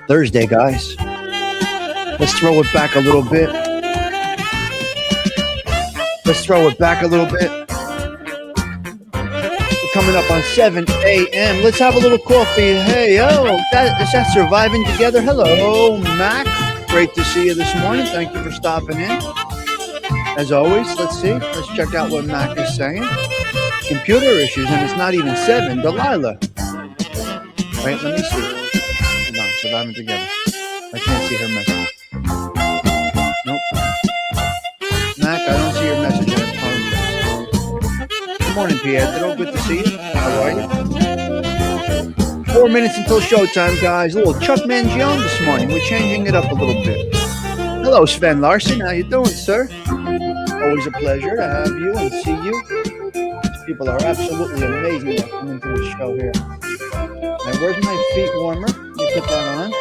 Thursday, guys. Let's throw it back a little bit. Let's throw it back a little bit. We're coming up on 7 a.m. Let's have a little coffee. Hey, yo, is that surviving together? Hello, Mac. Great to see you this morning. Thank you for stopping in. As always, let's see. Let's check out what Mac is saying. Computer issues, and it's not even 7. Delilah. Wait, let me see. Hold on, surviving together. I can't see her message. Nope. Mac, I don't see your message. I apologize. Good morning, Pietro. Good to see you. How are you? 4 minutes until showtime, guys. A little Chuck Mangione this morning. We're changing it up a little bit. Hello, Sven Larson. How you doing, sir? Always a pleasure to have you and see you. These people are absolutely amazing that come into the show here. Now, where's my feet warmer? Let me put that on.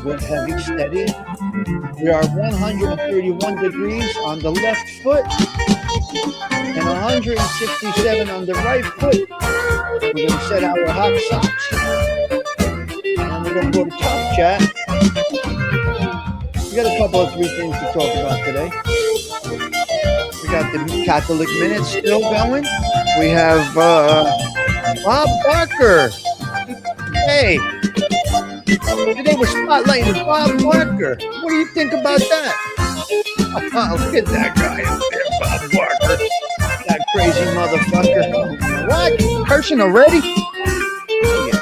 We're heavy, steady. We are 131 degrees on the left foot and 167 on the right foot. We're going to set our hot socks and we're going to go to Top Chat. We got a couple of 3 things to talk about today. We got the Catholic Minute still going. We have Bob Barker. Hey, today we're spotlighting Bob Barker. What do you think about that? Oh, look at that guy up there, Bob Barker. That crazy motherfucker. What? Cursing already? Yeah,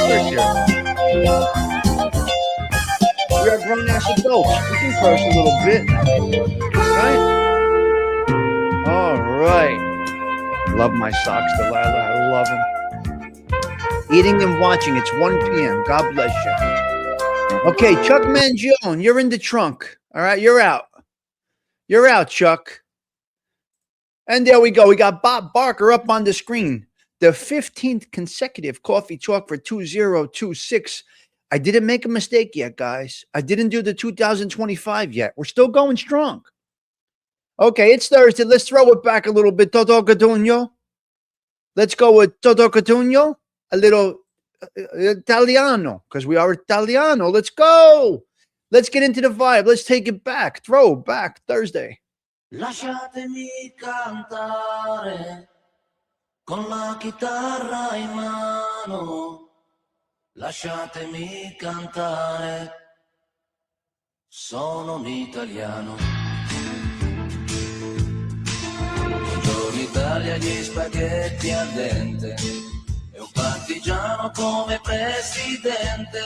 curse here. We are grown-ass adults. We can curse a little bit. Right? All right. Love my socks, Delilah. I love them. Eating and watching. It's 1 p.m. God bless you. Okay, Chuck Mangione, you're in the trunk. All right, you're out. You're out, Chuck. And there we go. We got Bob Barker up on the screen. The 15th consecutive coffee talk for 2026. I didn't make a mistake yet, guys. I didn't do the 2025 yet. We're still going strong. Okay, it's Thursday. Let's throw it back a little bit. Toto Cotugno. Let's go with Toto Cotugno. A little Italiano, because we are Italiano. Let's go. Let's get into the vibe. Let's take it back. Throw back Thursday. Lasciatemi cantare con la chitarra in mano. Lasciatemi cantare. Sono un italiano. Buongiorno Italia, gli spaghetti al dente. E un partigiano come presidente,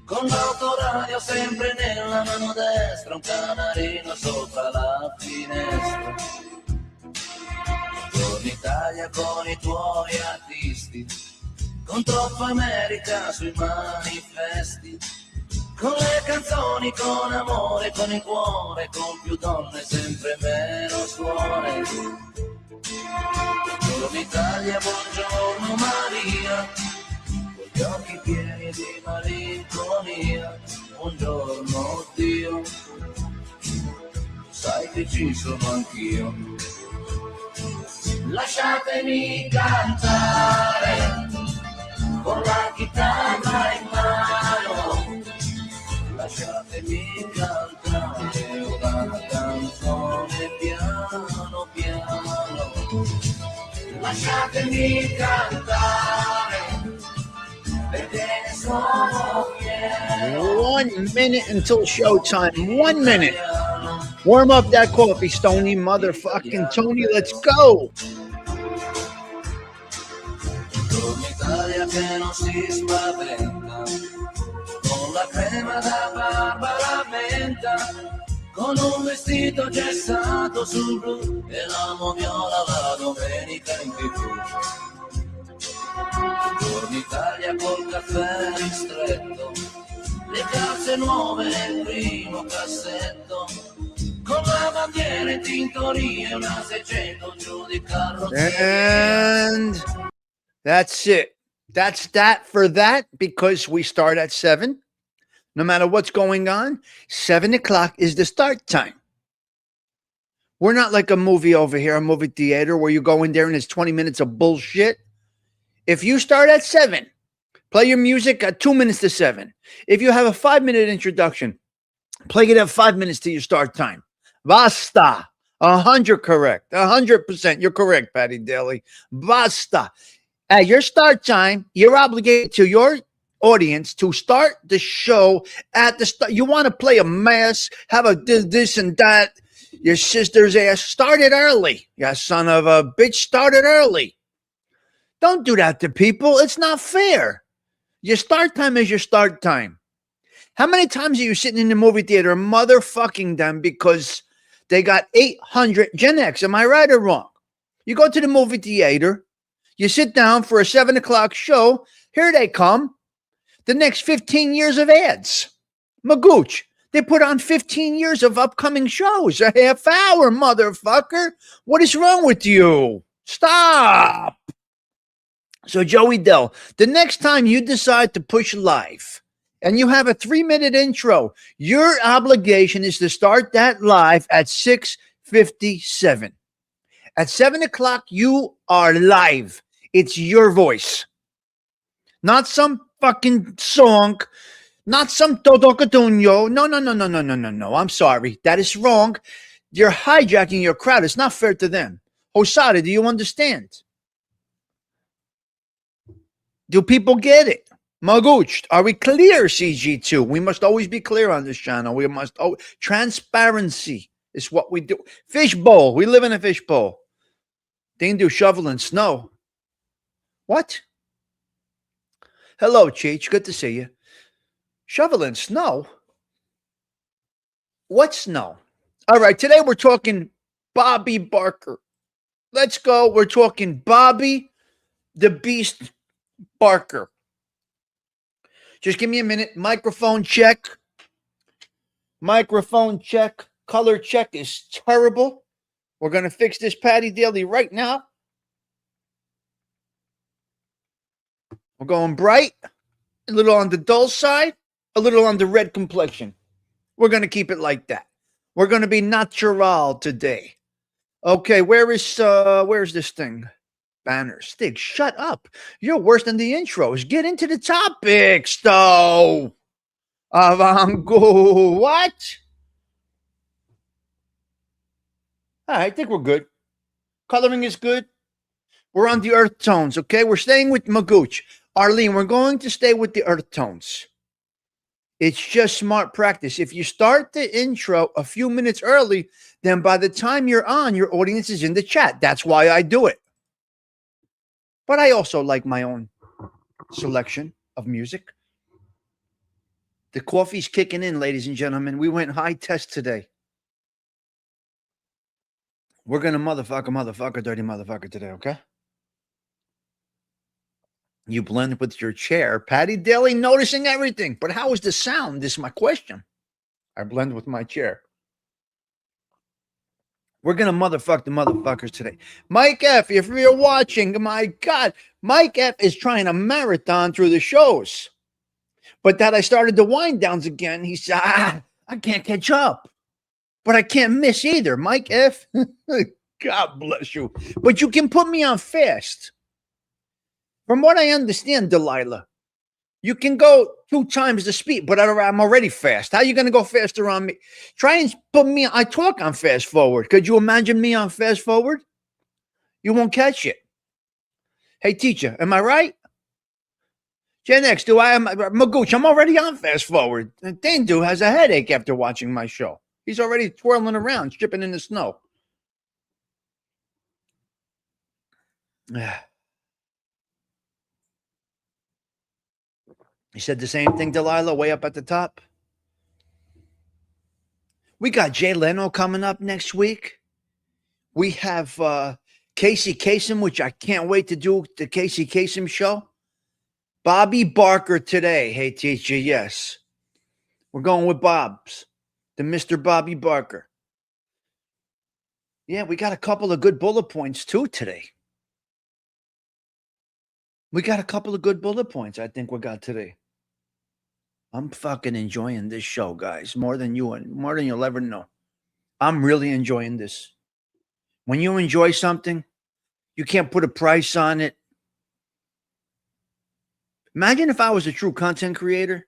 con l'autoradio sempre nella mano destra, un canarino sopra la finestra. Buongiorno Italia con i tuoi artisti, con troppa America sui manifesti, con le canzoni, con amore, con il cuore, con più donne, sempre meno suore. Buongiorno Italia, buongiorno Maria, con gli occhi pieni di malinconia. Buongiorno Dio, sai che ci sono anch'io. Lasciatemi cantare con la chitarra in mano. Lasciatemi cantare una canzone piano piano. Lasciatemi cantare perché ne sono fiero. 1 minute until showtime. 1 minute. Warm up that coffee, Stony motherfucking Tony. Let's go. Italia che non si spaventa, con la crema da barba alla menta, con un vestito gessato sul blu e la moviola la domenica in TV. Buongiorno Italia col caffè ristretto, le calze nuove nel primo cassetto, con la bandiera in tintoria e una 600 giù di carrozzeria. And that's it. That's that for that, because we start at 7. No matter what's going on, 7 o'clock is the start time. We're not like a movie over here, a movie theater where you go in there and it's 20 minutes of bullshit. If you start at 7, Play your music at 2 minutes to 7. If you have a 5-minute introduction, play it at 5 minutes to your start time. Basta. 100 correct. 100%. You're correct, Patty Daly. Basta. At your start time, you're obligated to your audience to start the show at the start. You want to play a mass, have a this and that, your sister's ass. Start it early. You son of a bitch, start it early. Don't do that to people. It's not fair. Your start time is your start time. How many times are you sitting in the movie theater motherfucking them because they got 800 Gen X? Am I right or wrong? You go to the movie theater, you sit down for a 7 o'clock show. Here they come. The next 15 years of ads. Magooch. They put on 15 years of upcoming shows. A half hour, motherfucker. What is wrong with you? Stop. So, Joey Dell, the next time you decide to push live and you have a 3-minute intro, your obligation is to start that live at 6:57. At 7 o'clock, you are live. It's your voice. Not some fucking song. Not some Toto Catuño. No. I'm sorry. That is wrong. You're hijacking your crowd. It's not fair to them. Hosada, do you understand? Do people get it? Magooch, are we clear, CG2? We must always be clear on this channel. We must transparency is what we do. Fishbowl. We live in a fishbowl. They can do shovel and snow. What? Hello, Cheech. Good to see you. Shovel and snow? What snow? All right, today we're talking Bobby Barker. Let's go. We're talking Bobby the Beast Barker. Just give me a minute. Microphone check. Microphone check. Color check is terrible. We're going to fix this Patty Daly right now. We're going bright, a little on the dull side, a little on the red complexion. We're going to keep it like that. We're going to be natural today. Okay, where's this thing? Banner. Stigs, shut up. You're worse than the intros. Get into the topics, though. Avango. What? All right, I think we're good. Coloring is good. We're on the earth tones, okay? We're staying with Magooch. Arlene, we're going to stay with the earth tones. It's just smart practice. If you start the intro a few minutes early, then by the time you're on, your audience is in the chat. That's why I do it. But I also like my own selection of music. The coffee's kicking in, ladies and gentlemen. We went high test today. We're going to motherfucker, dirty motherfucker today, okay? You blend with your chair. Patty Daly noticing everything. But how is the sound? This is my question. I blend with my chair. We're going to motherfuck the motherfuckers today. Mike F., if you're watching, my God, Mike F. is trying to marathon through the shows. But that I started the wind downs again. He said, I can't catch up. But I can't miss either. Mike F., God bless you. But you can put me on fast. From what I understand, Delilah, you can go 2 times the speed, but I'm already fast. How are you going to go faster on me? Try and put me, I talk on fast forward. Could you imagine me on fast forward? You won't catch it. Hey, teacher, am I right? Gen X, Magooch, I'm already on fast forward. Dandu has a headache after watching my show. He's already twirling around, stripping in the snow. You said the same thing, Delilah, way up at the top. We got Jay Leno coming up next week. We have Casey Kasem, which I can't wait to do the Casey Kasem show. Bobby Barker today. Hey, teacher, yes. We're going with Bob's, the Mr. Bobby Barker. Yeah, we got a couple of good bullet points, too, today. We got a couple of good bullet points, I think we got today. I'm fucking enjoying this show, guys, more than you'll ever know. I'm really enjoying this. When you enjoy something, you can't put a price on it. Imagine if I was a true content creator,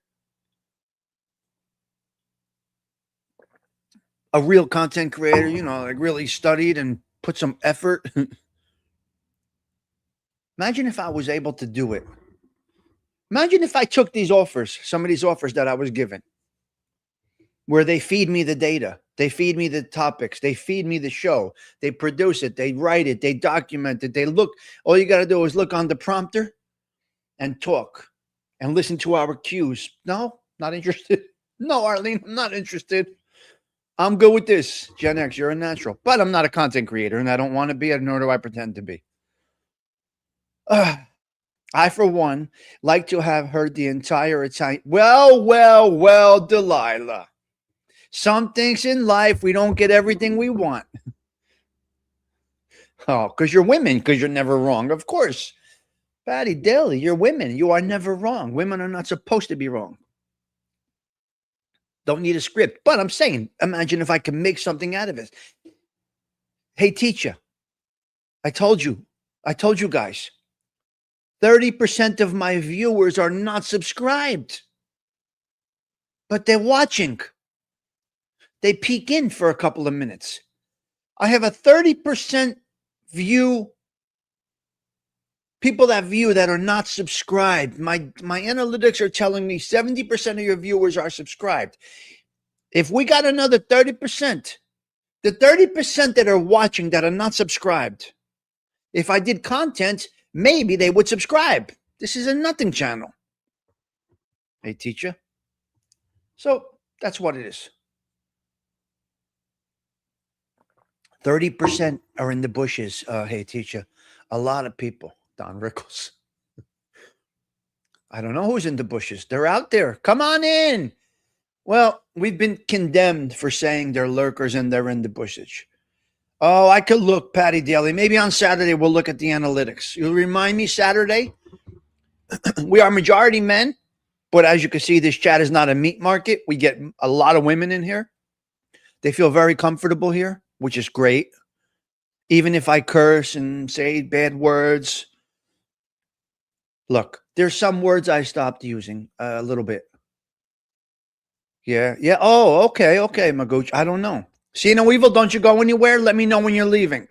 a real content creator, like really studied and put some effort. Imagine if I was able to do it. Imagine if I took these offers, some of these offers that I was given, where they feed me the data, they feed me the topics, they feed me the show, they produce it, they write it, they document it, they look. All you got to do is look on the prompter and talk and listen to our cues. No, not interested. No, Arlene, I'm not interested. I'm good with this. Gen X, you're a natural. But I'm not a content creator, and I don't want to be, nor do I pretend to be. I, for one, like to have heard the entire Italian. Well, Delilah. Some things in life, we don't get everything we want. Oh, because you're women, because you're never wrong. Of course. Patty Daly, you're women. You are never wrong. Women are not supposed to be wrong. Don't need a script. But I'm saying, imagine if I could make something out of it. Hey, teacher, I told you guys, 30% of my viewers are not subscribed, but they're watching. They peek in for a couple of minutes. I have a 30% people that view that are not subscribed. My analytics are telling me 70% of your viewers are subscribed. If we got another 30%, the 30% that are watching that are not subscribed, if I did content, maybe they would subscribe. This is a nothing channel. Hey, teacher. So that's what it is. 30% are in the bushes. Hey, teacher. A lot of people. Don Rickles. I don't know who's in the bushes. They're out there. Come on in. Well, we've been condemned for saying they're lurkers and they're in the bushes. Oh, I could look, Patty Daly. Maybe on Saturday we'll look at the analytics. You'll remind me Saturday? We are majority men, but as you can see, this chat is not a meat market. We get a lot of women in here. They feel very comfortable here, which is great. Even if I curse and say bad words. Look, there's some words I stopped using a little bit. Yeah. Oh, okay, Magooch. I don't know. See no evil, don't you go anywhere? Let me know when you're leaving.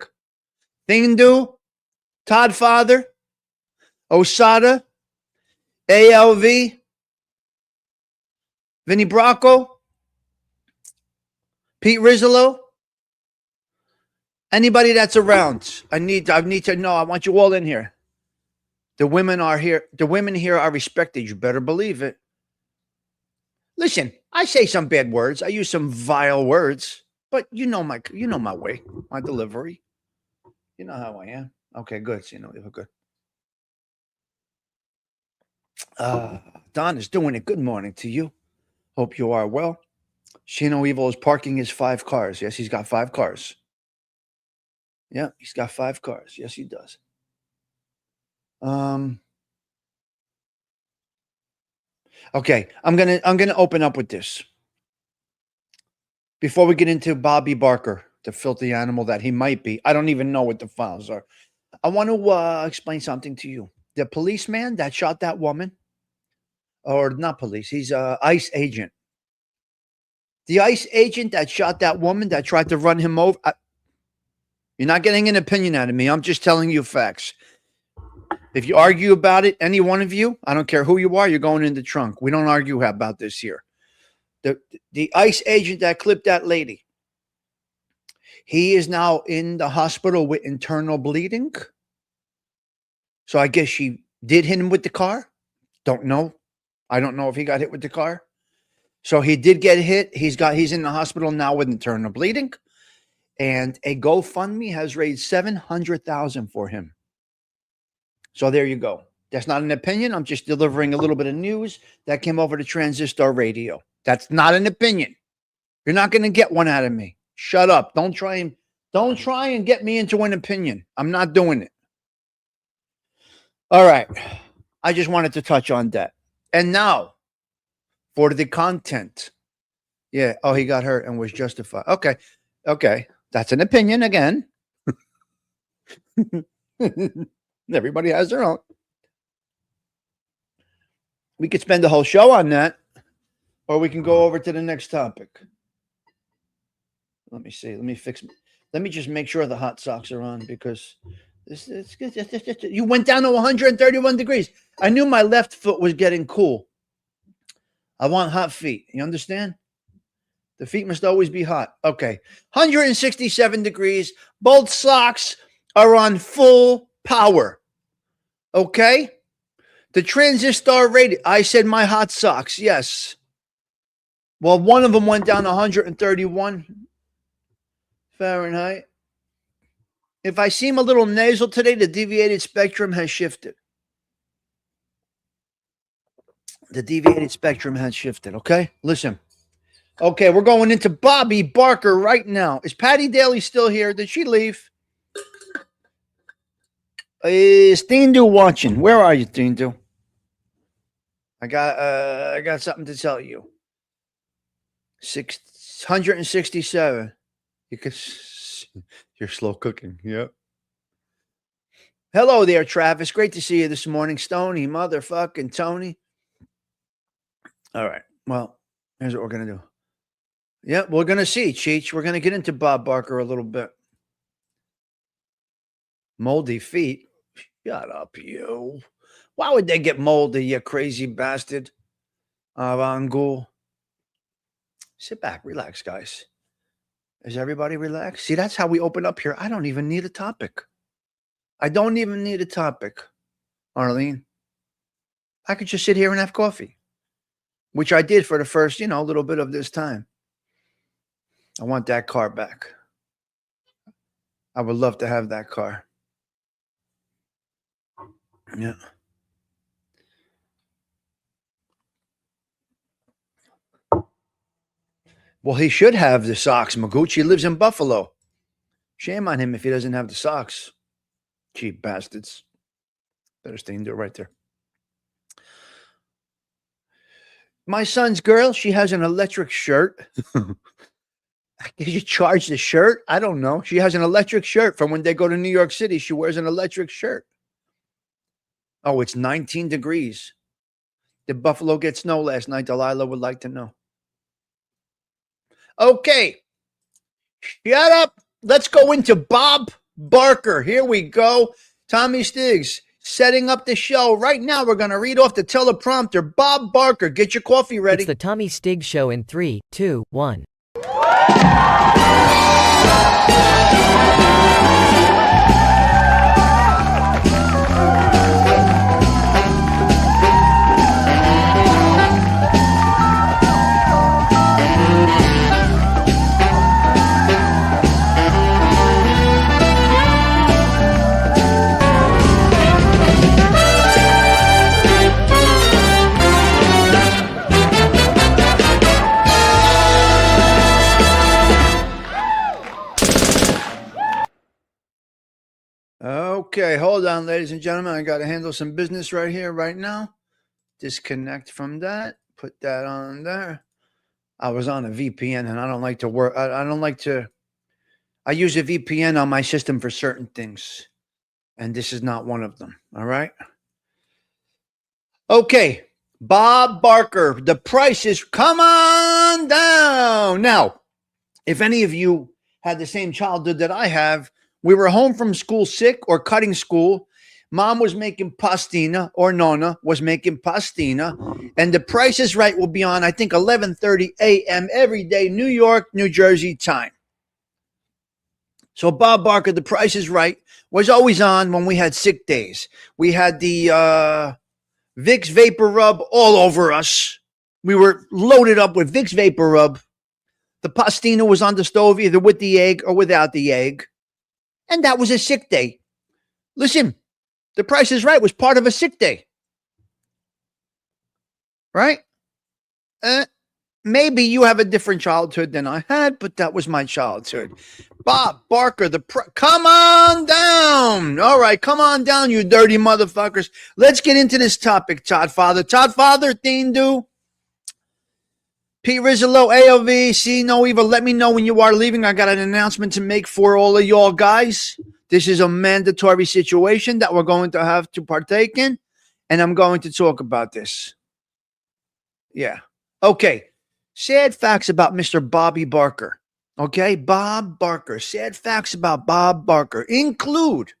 Thindu, Todd Father, Osada, ALV, Vinny Bracco, Pete Rizzolo, anybody that's around. I need to know. I want you all in here. The women are here. The women here are respected. You better believe it. Listen, I say some bad words. I use some vile words, but you know my way, my delivery. You know how I am. Okay, good. So good. Don is doing it. Good morning to you. Hope you are well. Shino Evil is parking his 5 cars. Yes, he's got 5 cars. Yeah, he's got 5 cars. Yes, he does. Okay, I'm gonna open up with this. Before we get into Bobby Barker, the filthy animal that he might be. I don't even know what the files are. I want to explain something to you. The policeman that shot that woman, or not police, he's an ICE agent. The ICE agent that shot that woman that tried to run him over. You're not getting an opinion out of me. I'm just telling you facts. If you argue about it, any one of you, I don't care who you are, you're going in the trunk. We don't argue about this here. The ICE agent that clipped that lady, he is now in the hospital with internal bleeding. So I guess she did hit him with the car. Don't know. I don't know if he got hit with the car. So he did get hit. He's in the hospital now with internal bleeding. And a GoFundMe has raised $700,000 for him. So there you go. That's not an opinion. I'm just delivering a little bit of news that came over to Transistor Radio. That's not an opinion. You're not going to get one out of me. Shut up. Don't try and get me into an opinion. I'm not doing it. All right. I just wanted to touch on that. And now for the content. Yeah. Oh, he got hurt and was justified. Okay. That's an opinion again. Everybody has their own. We could spend the whole show on that, or we can go over to the next topic. Let me see. Let me fix. Let me just make sure the hot socks are on because it's good. You went down to 131 degrees. I knew my left foot was getting cool. I want hot feet. You understand? The feet must always be hot. Okay. 167 degrees. Both socks are on full power. Okay? The transistor rated. I said my hot socks. Yes. Well, one of them went down to 131 Fahrenheit. If I seem a little nasal today, the deviated spectrum has shifted. The deviated spectrum has shifted. Okay? Listen. Okay, we're going into Bobby Barker right now. Is Patty Daly still here? Did she leave? Is Tindu watching? Where are you, Tindu? I got something to tell you. 667. You're slow cooking. Yep. Hello there, Travis. Great to see you this morning, Stony, motherfucking Tony. All right. Well, here's what we're gonna do. Yeah, we're going to see, Cheech. We're going to get into Bob Barker a little bit. Moldy feet? Shut up, you. Why would they get moldy, you crazy bastard? Avangul. Sit back. Relax, guys. Is everybody relaxed? See, that's how we open up here. I don't even need a topic. I don't even need a topic, Arlene. I could just sit here and have coffee, which I did for the first, little bit of this time. I want that car back. I would love to have that car. Yeah. Well, he should have the socks, Magooch. He lives in Buffalo. Shame on him if he doesn't have the socks. Cheap bastards. Better stay and do it right there. My son's girl, she has an electric shirt. Did you charge the shirt? I don't know. She has an electric shirt from when they go to New York City. She wears an electric shirt. Oh, it's 19 degrees. Did Buffalo get snow last night? Delilah would like to know. Okay. Shut up. Let's go into Bob Barker. Here we go. Tommy Stigs setting up the show. Right now, we're going to read off the teleprompter. Bob Barker, get your coffee ready. It's the Tommy Stigs Show in 3, 2, 1. Okay, hold on, ladies and gentlemen. I got to handle some business right here, right now. Disconnect from that. Put that on there. I was on a VPN, and I don't like to work. I don't like to. I use a VPN on my system for certain things, and this is not one of them. All right. Okay, Bob Barker. The price is come on down. Now, if any of you had the same childhood that I have, we were home from school sick or cutting school. Mom was making pastina, or Nonna was making pastina, and The Price is Right will be on, I think, 11:30 a.m. every day, New York, New Jersey time. So Bob Barker, The Price is Right, was always on when we had sick days. We had the Vicks Vapor Rub all over us. We were loaded up with Vicks Vapor Rub. The pastina was on the stove, either with the egg or without the egg. And that was a sick day. Listen, The Price is Right was part of a sick day. Right? Maybe you have a different childhood than I had, but that was my childhood. Bob Barker, come on down. All right, come on down, you dirty motherfuckers. Let's get into this topic, Todd Father. Todd Father, Tindu. Pete Rizzolo, AOV, see no evil. Let me know when you are leaving. I got an announcement to make for all of y'all guys. This is a mandatory situation that we're going to have to partake in, and I'm going to talk about this. Yeah. Okay. Sad facts about Mr. Bobby Barker. Okay. Bob Barker. Sad facts about Bob Barker include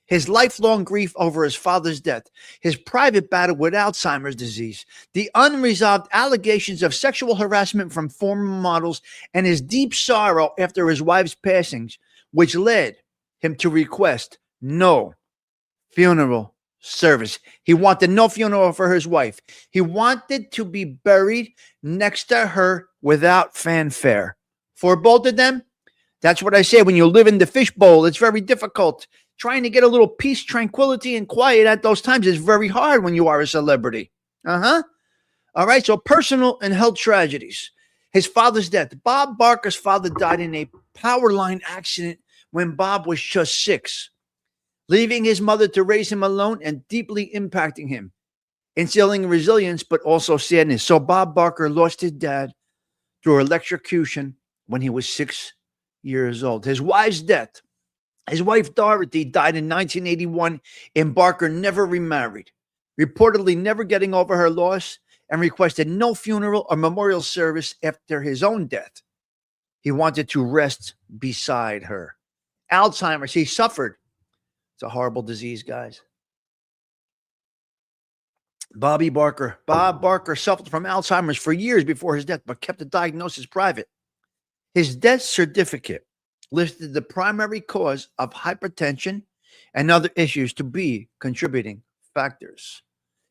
his lifelong grief over his father's death, his private battle with Alzheimer's disease, the unresolved allegations of sexual harassment from former models, and his deep sorrow after his wife's passings, which led him to request no funeral service. He wanted no funeral for his wife. He wanted to be buried next to her without fanfare. For both of them, that's what I say. When you live in the fishbowl, it's very difficult. Trying to get a little peace, tranquility, and quiet at those times is very hard when you are a celebrity. All right. So personal and health tragedies. His father's death. Bob Barker's father died in a power line accident when Bob was just 6, leaving his mother to raise him alone and deeply impacting him, instilling resilience, but also sadness. So Bob Barker lost his dad through electrocution when he was 6 years old. His wife's death. His wife, Dorothy, died in 1981, and Barker never remarried, reportedly never getting over her loss, and requested no funeral or memorial service after his own death. He wanted to rest beside her. Alzheimer's, he suffered. It's a horrible disease, guys. Bob Barker suffered from Alzheimer's for years before his death, but kept the diagnosis private. His death certificate listed the primary cause of hypertension and other issues to be contributing factors.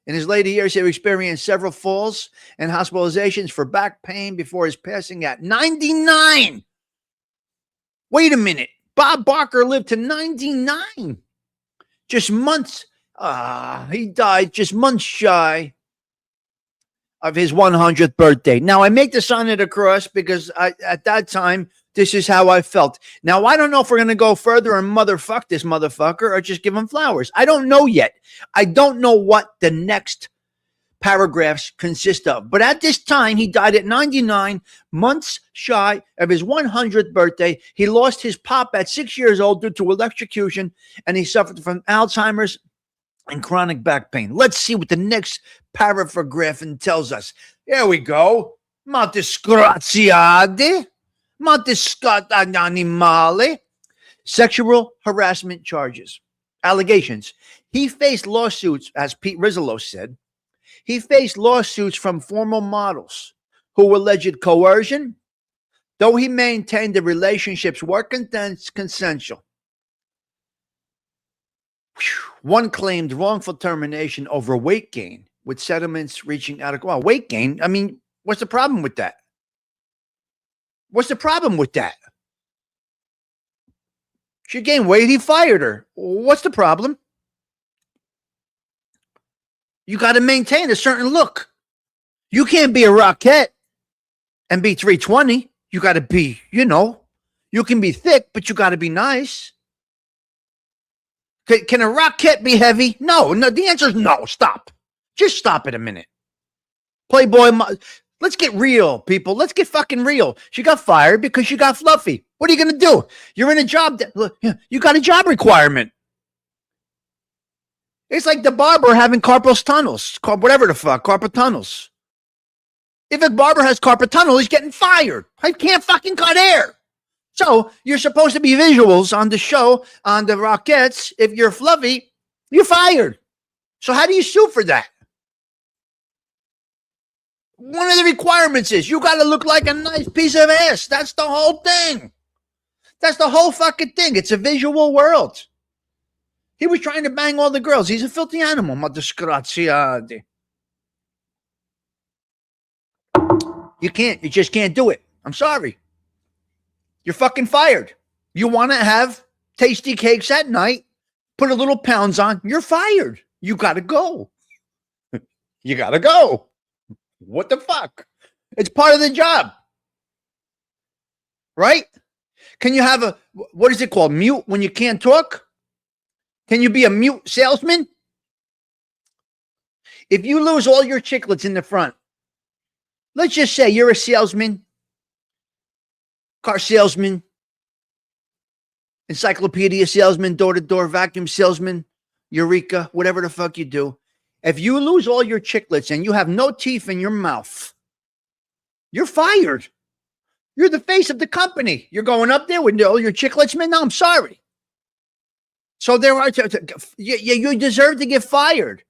In his later years, he experienced several falls and hospitalizations for back pain before his passing at 99. Wait a minute. Bob Barker lived to 99. Just months. He died just months shy of his 100th birthday. Now, I make the sign of the cross because at that time, this is how I felt. Now, I don't know if we're going to go further and motherfuck this motherfucker or just give him flowers. I don't know yet. I don't know what the next paragraphs consist of. But at this time, he died at 99, months shy of his 100th birthday. He lost his pop at 6 years old due to electrocution, and he suffered from Alzheimer's and chronic back pain. Let's see what the next paragraph tells us. Here we go. Ma disgraziati. Ma disgusting animale. Sexual harassment charges. Allegations. He faced lawsuits, as Pete Rizzolo said. He faced lawsuits from former models who alleged coercion, though he maintained the relationships were consensual. One claimed wrongful termination over weight gain, with settlements reaching out of weight gain. I mean, what's the problem with that? What's the problem with that? She gained weight, he fired her. What's the problem? You got to maintain a certain look. You can't be a Rockette and be 320. You got to be, you can be thick, but you got to be nice. Can a Rockette be heavy? No, the answer is no. Stop. Just stop it a minute. Playboy, let's get real, people. Let's get fucking real. She got fired because she got fluffy. What are you going to do? You're in a job. You got a job requirement. It's like the barber having carpal tunnels, whatever the fuck, carpal tunnels. If a barber has carpal tunnel, he's getting fired. I can't fucking cut hair. So you're supposed to be visuals on the show, on the Rockettes. If you're fluffy, you're fired. So how do you sue for that? One of the requirements is you got to look like a nice piece of ass. That's the whole thing. That's the whole fucking thing. It's a visual world. He was trying to bang all the girls. He's a filthy animal. Ma disgraziati. You can't. You just can't do it. I'm sorry. You're fucking fired. You want to have tasty cakes at night, put a little pounds on, you're fired. You got to go. You got to go. What the fuck? It's part of the job. Right? Can you have what is it called? Mute when you can't talk? Can you be a mute salesman? If you lose all your chiclets in the front, let's just say you're a salesman, car salesman, encyclopedia salesman, door-to-door vacuum salesman, Eureka, whatever the fuck you do. If you lose all your chiclets and you have no teeth in your mouth, you're fired. You're the face of the company. You're going up there with all your chiclets, man. No, I'm sorry. So there are, you deserve to get fired.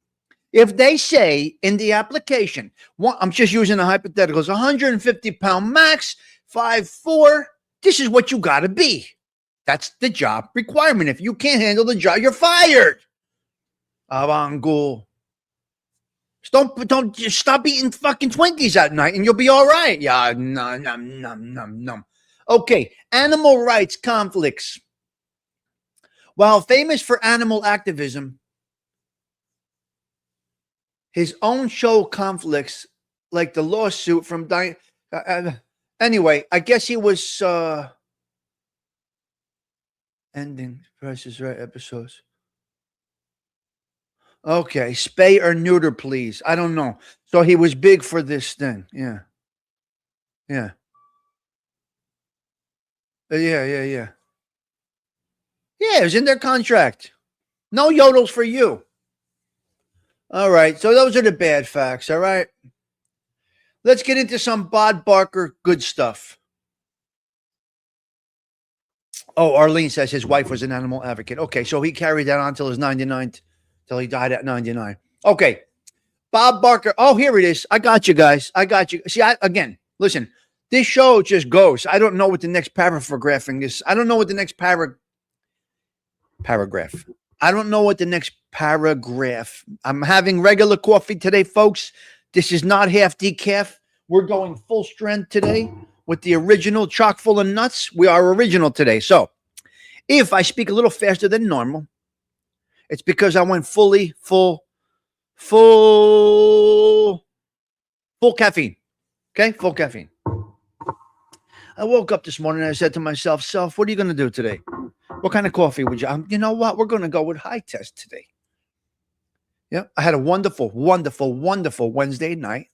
If they say in the application, I'm just using a hypothetical, it's 150-pound max, 5'4", this is what you got to be. That's the job requirement. If you can't handle the job, you're fired. Avangul. Don't just stop eating fucking Twinkies at night and you'll be all right. Yeah, nom. Okay, animal rights conflicts. While famous for animal activism, his own show conflicts, like the lawsuit from anyway, I guess he was ending Price is Right episodes. Okay, spay or neuter, please. I don't know. So he was big for this thing. Yeah. Yeah, it was in their contract. No yodels for you. All right, so those are the bad facts, all right? Let's get into some Bob Barker good stuff. Oh, Arlene says his wife was an animal advocate. Okay, so he carried that on till his 99th. Till he died at 99. Okay. Bob Barker. Oh, here it is. I got you guys. I got you. See, again, listen, this show just goes. I don't know what the next paragraphing is. I don't know what the next paragraph. I don't know what the next paragraph. I'm having regular coffee today, folks. This is not half decaf. We're going full strength today with the original chock full of nuts. We are original today. So if I speak a little faster than normal, it's because I went full caffeine. Okay, full caffeine. I woke up this morning and I said to myself, Self, what are you going to do today? What kind of coffee would you? You know what? We're going to go with high test today. Yeah, I had a wonderful Wednesday night.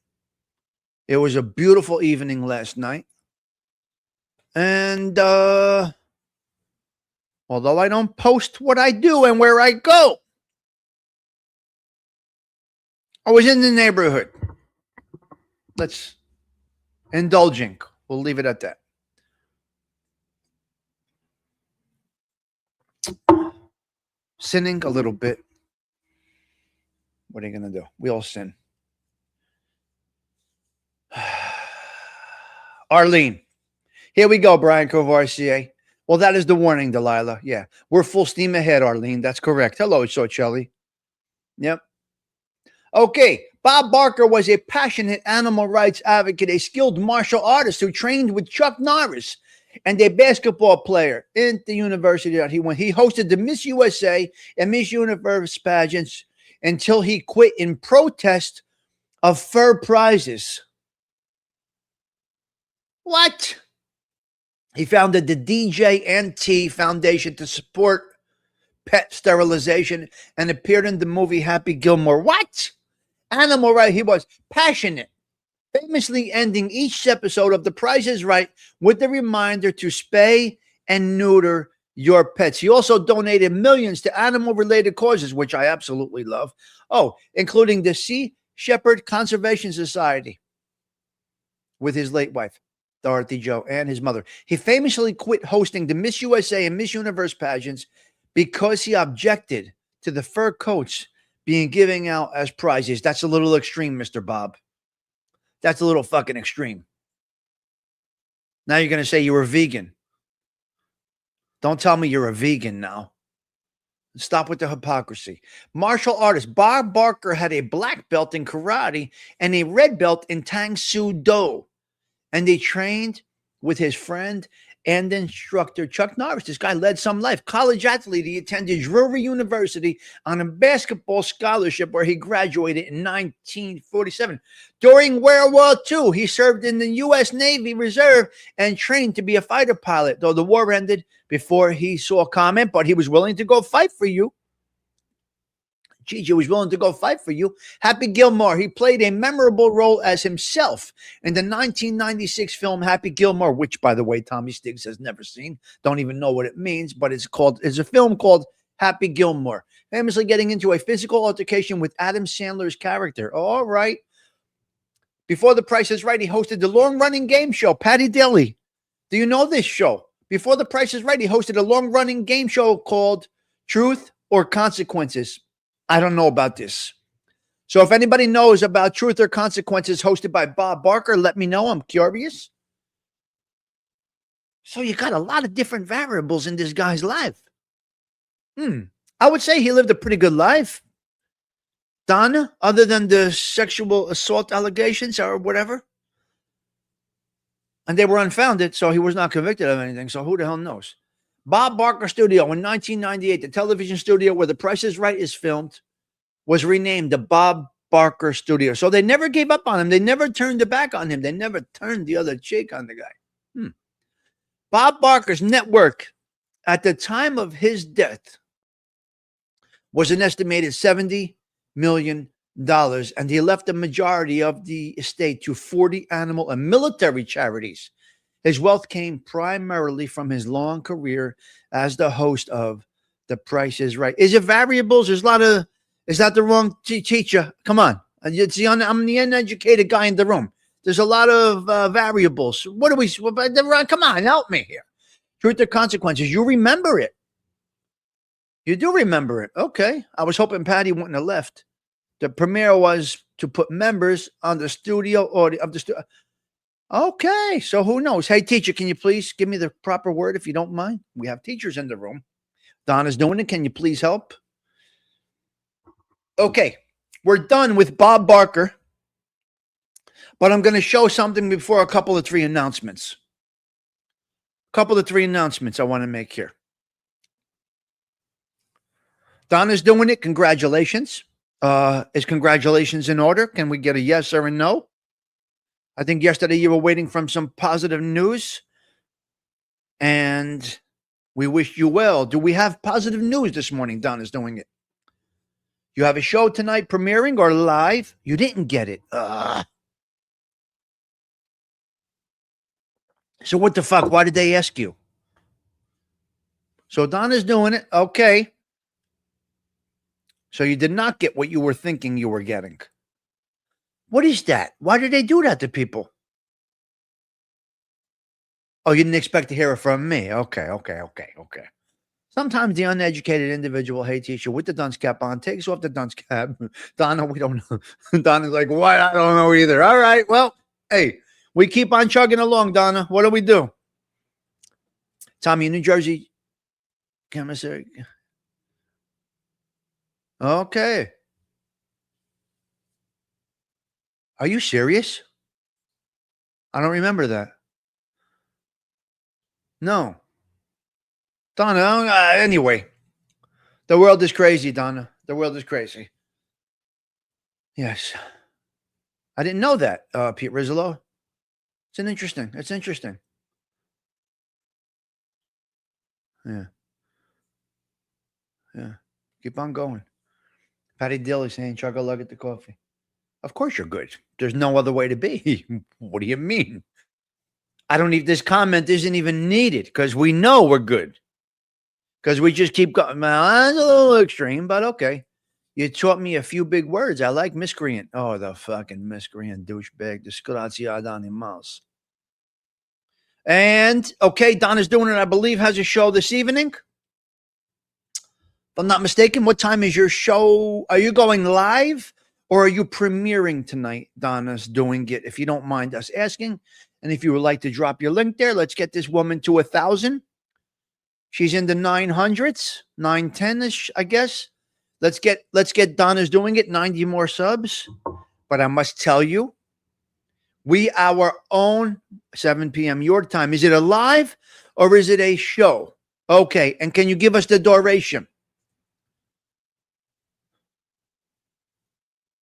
It was a beautiful evening last night. And although I don't post what I do and where I go, I was in the neighborhood. Let's indulging. We'll leave it at that. Sinning a little bit. What are you going to do? We all sin. Arlene. Here we go, Brian Covarcier. Well, that is the warning, Delilah. Yeah. We're full steam ahead, Arlene. That's correct. Hello, Socelli. Yep. Okay. Bob Barker was a passionate animal rights advocate, a skilled martial artist who trained with Chuck Norris, and a basketball player in the university that he went. He hosted the Miss USA and Miss Universe pageants until he quit in protest of fur prizes. What? He founded the DJ&T Foundation to support pet sterilization and appeared in the movie Happy Gilmore. What? Animal right. He was passionate, famously ending each episode of The Price is Right with a reminder to spay and neuter your pets. He also donated millions to animal-related causes, which I absolutely love. Oh, including the Sea Shepherd Conservation Society with his late wife, Dorothy Jo, and his mother. He famously quit hosting the Miss USA and Miss Universe pageants because he objected to the fur coats being given out as prizes. That's a little extreme, Mr. Bob. That's a little fucking extreme. Now you're going to say you were vegan. Don't tell me you're a vegan now. Stop with the hypocrisy. Martial artist Bob Barker had a black belt in karate and a red belt in Tang Soo Do. And they trained with his friend and instructor, Chuck Norris. This guy led some life. College athlete. He attended Drury University on a basketball scholarship where he graduated in 1947. During World War II, he served in the U.S. Navy Reserve and trained to be a fighter pilot, though the war ended before he saw comment, but he was willing to go fight for you. Gigi was willing to go fight for you. Happy Gilmore. He played a memorable role as himself in the 1996 film Happy Gilmore, which, by the way, Tommy Stigs has never seen. Don't even know what it means, but it's a film called Happy Gilmore, famously getting into a physical altercation with Adam Sandler's character. All right. Before The Price is Right, he hosted the long-running game show, Patty Daly. Do you know this show? Before The Price is Right, he hosted a long-running game show called Truth or Consequences. I don't know about this. So if anybody knows about Truth or Consequences hosted by Bob Barker, let me know. I'm curious. So you got a lot of different variables in this guy's life. I would say he lived a pretty good life. Donna, other than the sexual assault allegations or whatever. And they were unfounded, so he was not convicted of anything. So who the hell knows? Bob Barker Studio in 1998, the television studio where The Price is Right is filmed, was renamed the Bob Barker Studio. So they never gave up on him. They never turned their back on him. They never turned the other cheek on the guy. Bob Barker's net worth at the time of his death was an estimated $70 million, and he left the majority of the estate to 40 animal and military charities. His wealth came primarily from his long career as the host of The Price is Right. Is it variables? There's a lot of, is that the wrong teacher? Come on. I'm the uneducated guy in the room. There's a lot of variables. What do we, come on, help me here. Truth or Consequences. You remember it. You do remember it. Okay. I was hoping Patty wouldn't have left. The premiere was to put members on the studio or of the studio. Okay. So who knows? Hey, teacher, can you please give me the proper word if you don't mind? We have teachers in the room. Donna's doing it. Can you please help? Okay. We're done with Bob Barker. But I'm going to show something before a couple of three announcements. I want to make here. Donna's doing it. Congratulations. Is congratulations in order? Can we get a yes or a no? I think yesterday you were waiting for some positive news. And we wish you well. Do we have positive news this morning? Donna's doing it. You have a show tonight premiering or live? You didn't get it. So what the fuck? Why did they ask you? So Donna's doing it. Okay. So you did not get what you were thinking you were getting. What is that? Why did they do that to people? Oh, you didn't expect to hear it from me. Okay. Sometimes the uneducated individual, hey, teacher, with the dunce cap on, takes off the dunce cap. Donna, we don't know. Donna's like, what? I don't know either. All right. Well, hey, we keep on chugging along, Donna. What do we do? Tommy, New Jersey commissary. Okay. Are you serious? I don't remember that. No. Donna, anyway. The world is crazy, Donna. The world is crazy. Yes. I didn't know that, Pete Rizzolo. It's interesting. Yeah. Keep on going. Patty Dilly saying, chug a lug at the coffee. Of course you're good. There's no other way to be. What do you mean? This comment isn't even needed because we know we're good. Because we just keep going. Well, that's a little extreme, but okay. You taught me a few big words. I like miscreant. Oh, the fucking miscreant douchebag. Disgraziato animals. And, okay, Donna's doing it, I believe, has a show this evening. If I'm not mistaken, what time is your show? Are you going live or are you premiering tonight? Donna's doing it, if you don't mind us asking. And if you would like to drop your link there, let's get this woman to 1,000. She's in the 900s, 910-ish, I guess. Let's get Donna's doing it, 90 more subs. But I must tell you, our own 7 p.m. your time. Is it a live or is it a show? Okay, and can you give us the duration?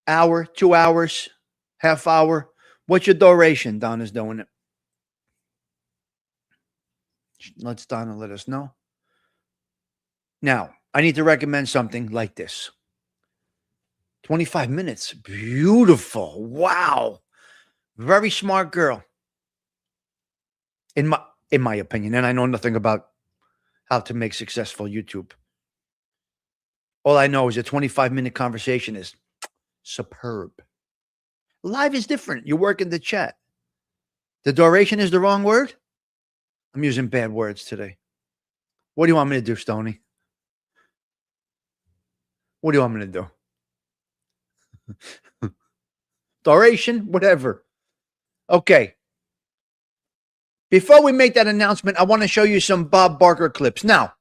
Hour, 2 hours, half hour. What's your duration? Donna's doing it. Let's Donna let us know. Now, I need to recommend something like this. 25 minutes. Beautiful. Wow. Very smart girl. In my opinion, and I know nothing about how to make successful YouTube. All I know is a 25-minute conversation is superb. Live is different. You work in the chat. The duration is the wrong word? I'm using bad words today. What do you want me to do, Stoney? What do you want me to do? Duration, whatever. Okay. Before we make that announcement, I want to show you some Bob Barker clips. Now,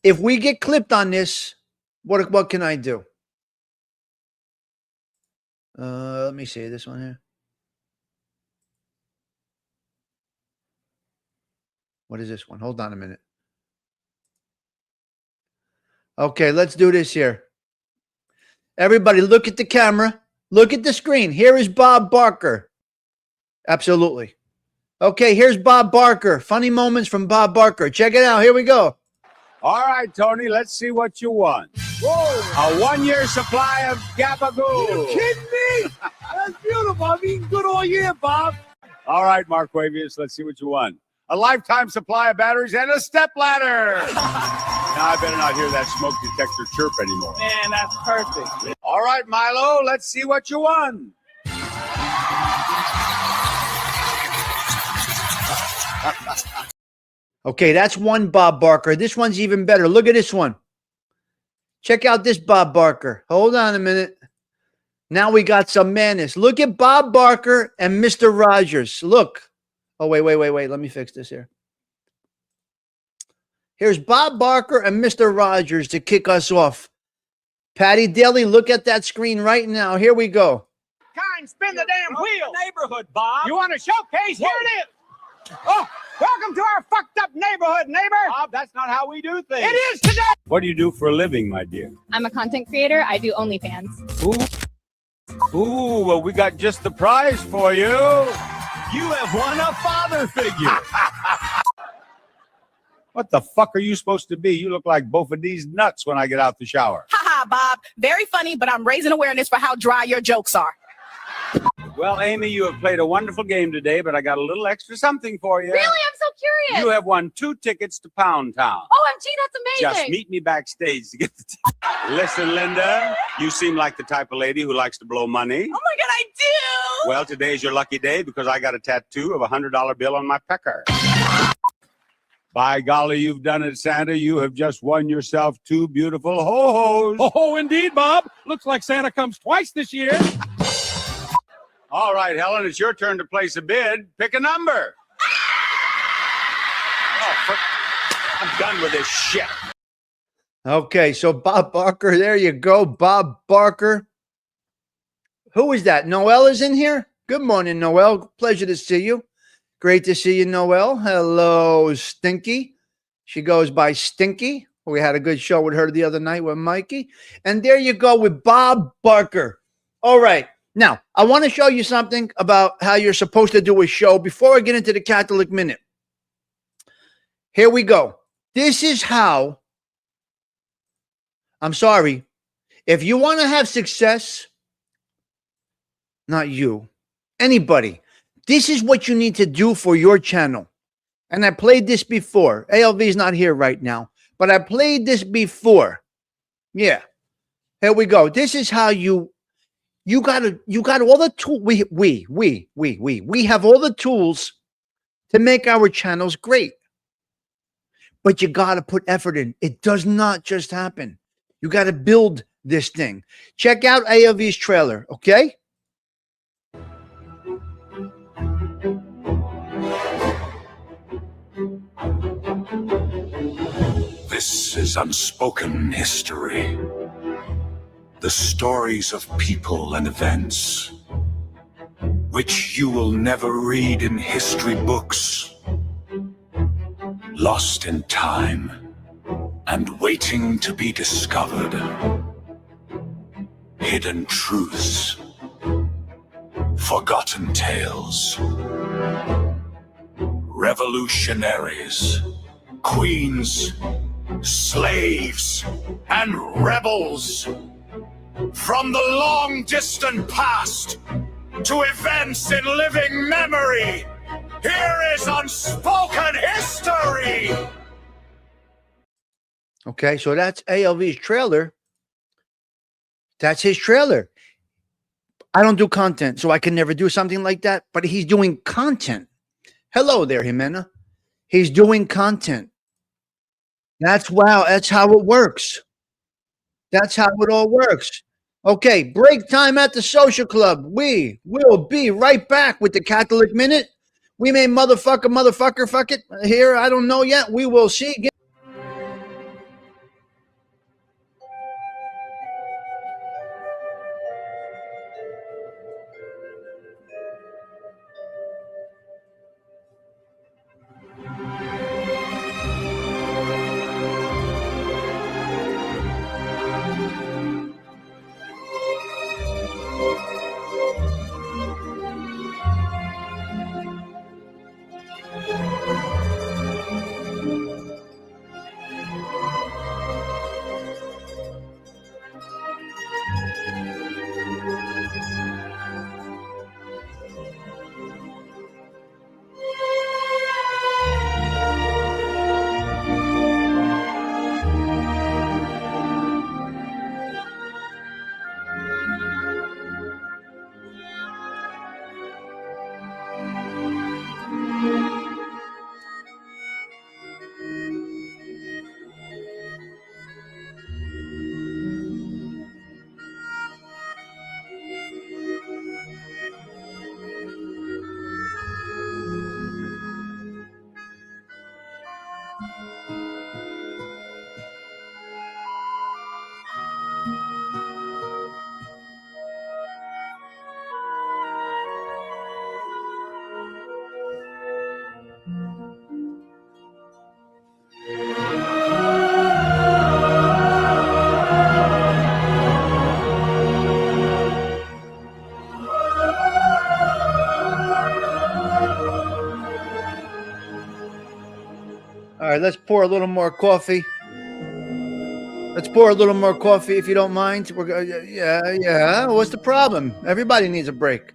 if we get clipped on this, what can I do? Let me see this one here. What is this one? Hold on a minute. Okay, let's do this here. Everybody, look at the camera. Look at the screen. Here is Bob Barker. Absolutely. Okay, here's Bob Barker. Funny moments from Bob Barker. Check it out. Here we go. All right, Tony, let's see what you won. Whoa. A 1-year supply of Gabagoo. You kidding me? That's beautiful. I'm eating good all year, Bob. All right, Mark Wavius, let's see what you won. A lifetime supply of batteries and a step ladder. Now, I better not hear that smoke detector chirp anymore. Man, that's perfect. All right, Milo, let's see what you won. Okay, that's one Bob Barker. This one's even better. Look at this one. Check out this Bob Barker. Hold on a minute. Now we got some madness. Look at Bob Barker and Mr. Rogers. Look. Oh, wait. Let me fix this here. Here's Bob Barker and Mr. Rogers to kick us off. Patty Daly, look at that screen right now. Here we go. Kind, spin the damn wheel. Neighborhood, Bob. You want a showcase? Here it is. Oh, welcome to our fucked up neighborhood, neighbor. Bob, that's not how we do things. It is today. What do you do for a living, my dear? I'm a content creator. I do OnlyFans. Ooh, well, we got just the prize for you. You have won a father figure. What the fuck are you supposed to be? You look like both of these nuts when I get out the shower. Haha, Bob. Very funny, but I'm raising awareness for how dry your jokes are. Well, Amy, you have played a wonderful game today, but I got a little extra something for you. Really? I'm so curious. You have won 2 tickets to Pound Town. OMG, that's amazing. Just meet me backstage to get the Listen, Linda, you seem like the type of lady who likes to blow money. Oh my God, I do. Well, today's your lucky day because I got a tattoo of a $100 bill on my pecker. By golly, you've done it, Santa. You have just won yourself 2 beautiful ho-hos. Oh, indeed, Bob. Looks like Santa comes twice this year. All right, Helen, it's your turn to place a bid. Pick a number. I'm done with this shit. Okay, so Bob Barker, there you go. Bob Barker. Who is that? Noelle is in here? Good morning, Noelle. Pleasure to see you. Great to see you, Noelle. Hello, Stinky. She goes by Stinky. We had a good show with her the other night with Mikey. And there you go with Bob Barker. All right. Now, I want to show you something about how you're supposed to do a show before I get into the Catholic Minute. Here we go. This is how, I'm sorry, if you want to have success, not you, anybody, this is what you need to do for your channel. And I played this before. ALV is not here right now, but I played this before. Yeah. Here we go. This is how you got all the tools. We have all the tools to make our channels great. But you got to put effort in. It does not just happen. You got to build this thing. Check out ALV's trailer, okay? This is unspoken history. The stories of people and events, which you will never read in history books. Lost in time and waiting to be discovered. Hidden truths. Forgotten tales. Revolutionaries, queens, slaves, and rebels. From the long distant past to events in living memory, here is unspoken history. Okay, so that's ALV's trailer. That's his trailer. I don't do content, so I can never do something like that, but he's doing content. Hello there, Jimena. He's doing content. That's wow. That's how it works. That's how it all works. Okay, break time at the social club. We will be right back with the Catholic Minute. We may motherfucker, fuck it here. I don't know yet. We will see. All right, let's pour a little more coffee. Let's pour a little more coffee if you don't mind. Yeah. What's the problem? Everybody needs a break.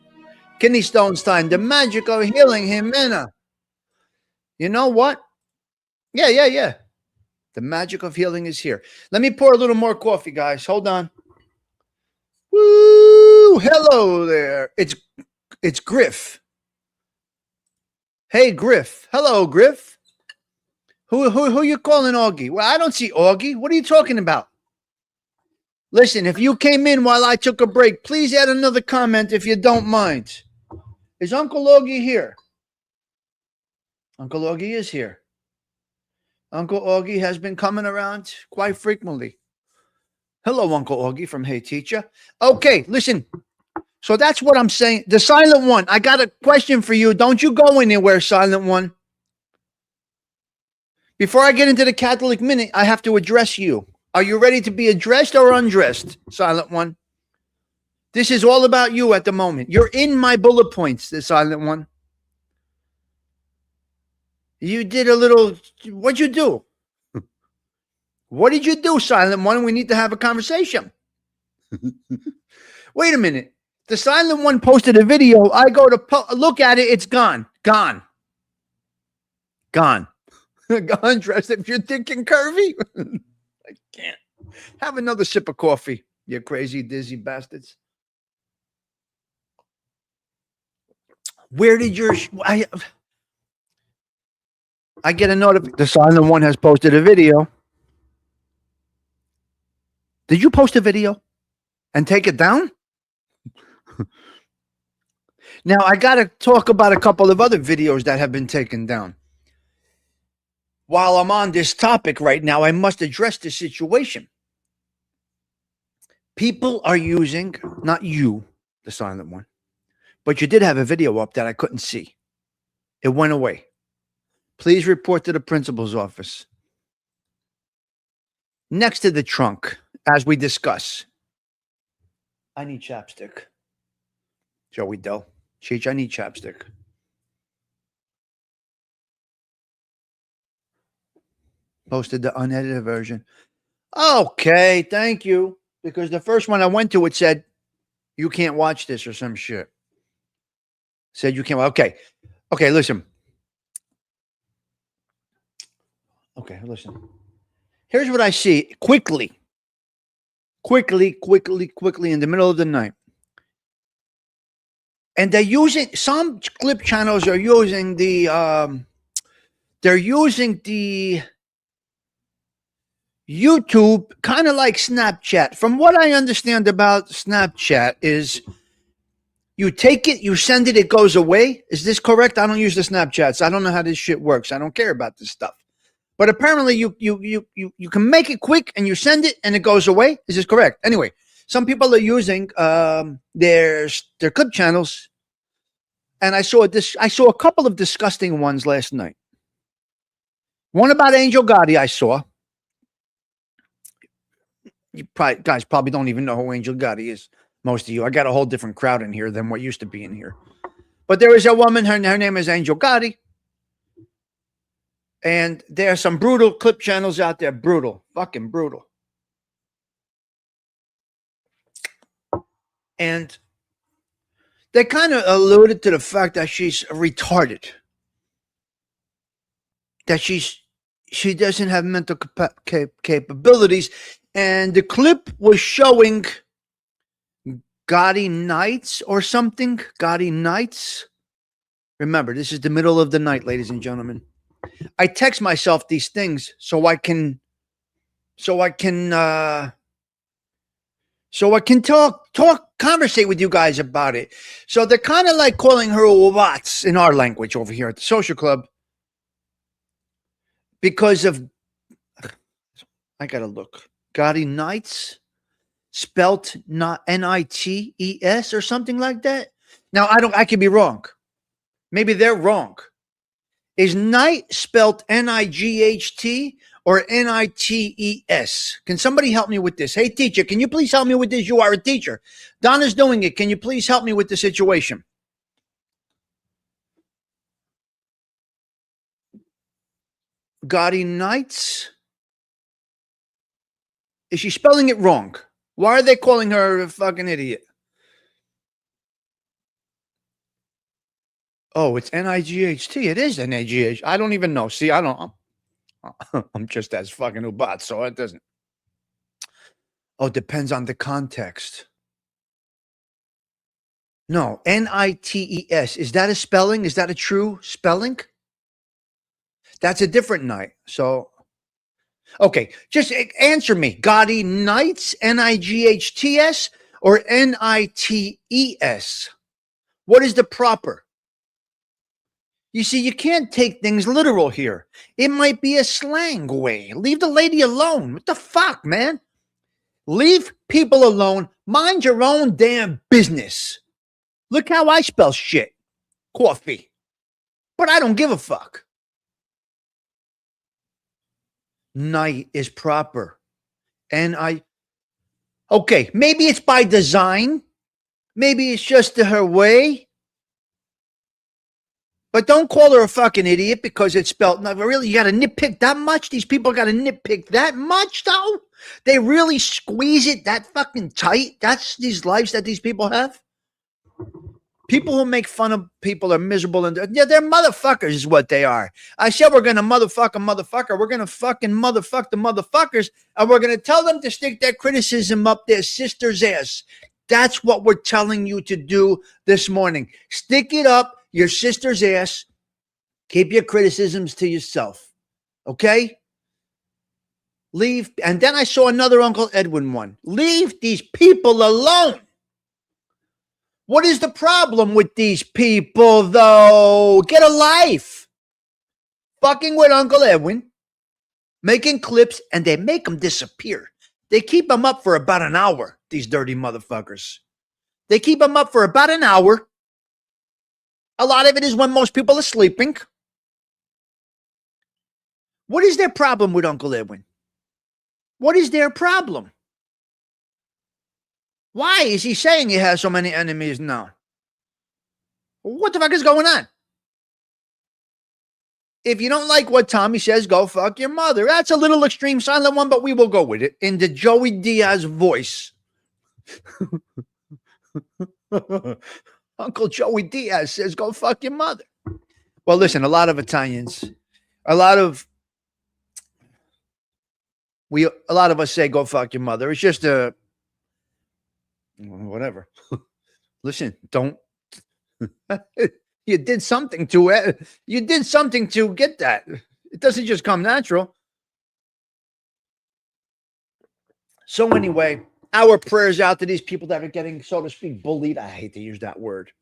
Kidney stones time. The magic of healing, Jimena. You know what? Yeah. The magic of healing is here. Let me pour a little more coffee, guys. Hold on. Woo! Hello there. It's Griff. Hey, Griff. Hello, Griff. Who you calling Augie? Well, I don't see Augie. What are you talking about? Listen, if you came in while I took a break, please add another comment if you don't mind. Is Uncle Augie here? Uncle Augie is here. Uncle Augie has been coming around quite frequently. Hello, Uncle Augie from Hey Teacher. Okay, listen. So that's what I'm saying. The Silent One, I got a question for you. Don't you go anywhere, Silent One. Before I get into the Catholic Minute, I have to address you. Are you ready to be addressed or undressed, Silent One? This is all about you at the moment. You're in my bullet points, the Silent One. You did a little, what'd you do? What did you do, Silent One? We need to have a conversation. Wait a minute. The Silent One posted a video. I go to look at it. It's gone. Gone. Undressed if you're thinking curvy. I can't. Have another sip of coffee, you crazy, dizzy bastards. Where did your... I get a notification. The Silent One has posted a video. Did you post a video and take it down? Now, I got to talk about a couple of other videos that have been taken down. While I'm on this topic right now, I must address the situation. People are using, not you, the Silent One, but you did have a video up that I couldn't see. It went away. Please report to the principal's office. Next to the trunk, as we discuss. I need chapstick. Joey Doe. Cheech, I need chapstick. Posted the unedited version. Okay, thank you. Because the first one I went to, it said, you can't watch this or some shit. Said you can't. Okay, listen. Here's what I see quickly in the middle of the night. And they're using, some clip channels are using they're using the YouTube kind of like Snapchat. From what I understand about Snapchat is you take it, you send it, it goes away. Is this correct? I don't use the Snapchats. I don't know how this shit works. I don't care about this stuff. But apparently you can make it quick and you send it and it goes away. Is this correct? Anyway, some people are using their clip channels, and I saw a couple of disgusting ones last night. One about Angel Gotti I saw. You guys probably don't even know who Angel Gotti is. Most of you. I got a whole different crowd in here than what used to be in here. But there is a woman, her name is Angel Gotti. And there are some brutal clip channels out there. Brutal. Fucking brutal. And they kind of alluded to the fact that she's retarded. That she doesn't have mental capabilities. And the clip was showing Gotti Nights or something. Gotti Nights. Remember, this is the middle of the night, ladies and gentlemen. I text myself these things so I can conversate with you guys about it. So they're kind of like calling her Watts in our language over here at the social club because of, I gotta look, Gotti Nights, spelt not Nites or something like that. Now I could be wrong. Maybe they're wrong. Is night spelled Night or Nites? Can somebody help me with this? Hey, teacher, can you please help me with this? You are a teacher. Donna's doing it. Can you please help me with the situation? Gotti Nights? Is she spelling it wrong? Why are they calling her a fucking idiot? Oh, it's Night. It is Nagh. I don't even know. See, I'm just as fucking ubat, so it doesn't. Oh, it depends on the context. No, Nites. Is that a spelling? Is that a true spelling? That's a different night. So, okay, just answer me. Gotti Nights, Nights, or Nites? What is the proper? You see, you can't take things literal here. It might be a slang way. Leave the lady alone. What the fuck, man? Leave people alone. Mind your own damn business. Look how I spell shit. Kawfee. But I don't give a fuck. Night is proper. Okay, maybe it's by design. Maybe it's just her way. But don't call her a fucking idiot because it's spelled. No, really, you got to nitpick that much? These people got to nitpick that much, though? They really squeeze it that fucking tight? That's these lives that these people have? People who make fun of people are miserable. And yeah, they're motherfuckers is what they are. I said we're going to motherfuck a motherfucker. We're going to fucking motherfuck the motherfuckers. And we're going to tell them to stick their criticism up their sister's ass. That's what we're telling you to do this morning. Stick it up your sister's ass. Keep your criticisms to yourself. Okay? Leave. And then I saw another Uncle Edwin one. Leave these people alone. What is the problem with these people, though? Get a life. Fucking with Uncle Edwin. Making clips, and they make them disappear. They keep them up for about an hour, these dirty motherfuckers. They keep them up for about an hour. A lot of it is when most people are sleeping. What is their problem with Uncle Edwin? What is their problem? Why is he saying he has so many enemies now? What the fuck is going on? If you don't like what Tommy says, go fuck your mother. That's a little extreme silent one, but we will go with it in the Joey Diaz voice. Uncle Joey Diaz says, go fuck your mother. Well, listen, a lot of Italians, a lot of A lot of us say, go fuck your mother. It's just a, whatever. Listen, don't, you did something to it. You did something to get that. It doesn't just come natural. So anyway, our prayers out to these people that are getting, so to speak, bullied. I hate to use that word.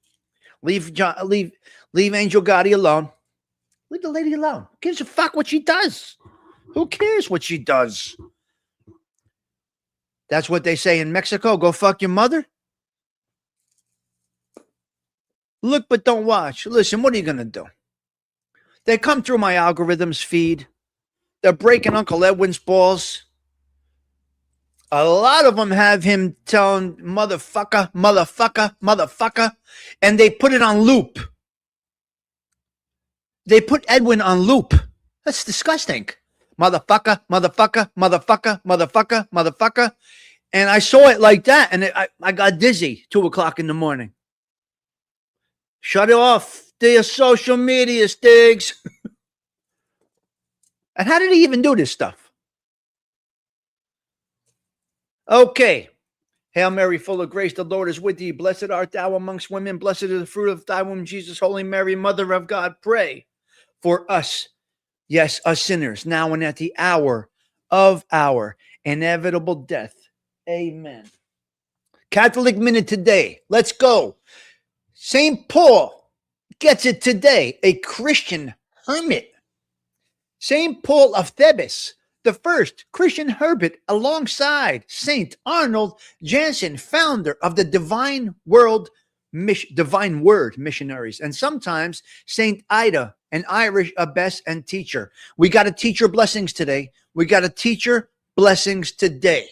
Leave Angel Gotti alone. Leave the lady alone. Who gives a fuck what she does? Who cares what she does? That's what they say in Mexico. Go fuck your mother. Look, but don't watch. Listen, what are you going to do? They come through my algorithms feed. They're breaking Uncle Edwin's balls. A lot of them have him telling motherfucker, motherfucker, motherfucker, and they put it on loop. They put Edwin on loop. That's disgusting. Motherfucker, motherfucker, motherfucker, motherfucker, motherfucker. And I saw it like that, and I got dizzy 2 o'clock in the morning. Shut it off. Their social media, Stigs. And how did he even do this stuff? Okay. Hail Mary, full of grace, the Lord is with thee. Blessed art thou amongst women. Blessed is the fruit of thy womb, Jesus. Holy Mary, Mother of God, pray for us. Yes, us sinners, now and at the hour of our inevitable death. Amen. Catholic Minute today. Let's go. St. Paul gets it today. A Christian hermit. St. Paul of Thebes, the first Christian hermit alongside St. Arnold Jansen, founder of the Divine Word missionaries, and sometimes St. Ida, an Irish abbess and teacher. We got a teacher blessings today. We got a teacher blessings today.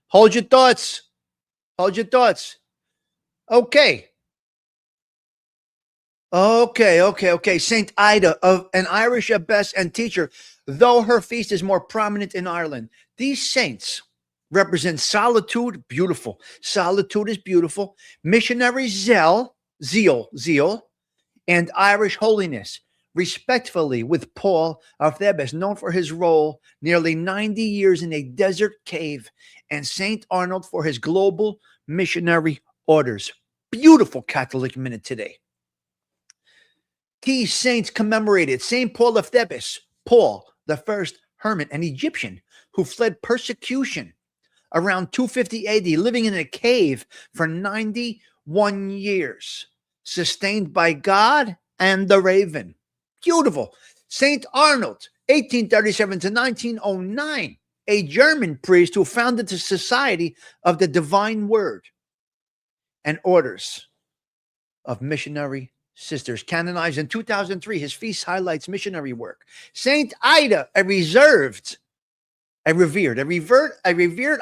Hold your thoughts. Hold your thoughts. Okay. St. Ida, of an Irish abbess and teacher, though her feast is more prominent in Ireland. These saints represent solitude, beautiful. Solitude is beautiful. Missionary zeal, and Irish holiness, respectfully, with Paul of Thebes, known for his role nearly 90 years in a desert cave, and St. Arnold for his global missionary orders. Beautiful Catholic Minute today. Key saints commemorated: St. Paul of Thebes, Paul, the first hermit, an Egyptian who fled persecution around 250 AD, living in a cave for 91 years, sustained by God and the raven. Beautiful. St. Arnold, 1837 to 1909, a German priest who founded the Society of the Divine Word and Orders of Missionary Sisters, canonized in 2003. His feast highlights missionary work. Saint Ida, a revered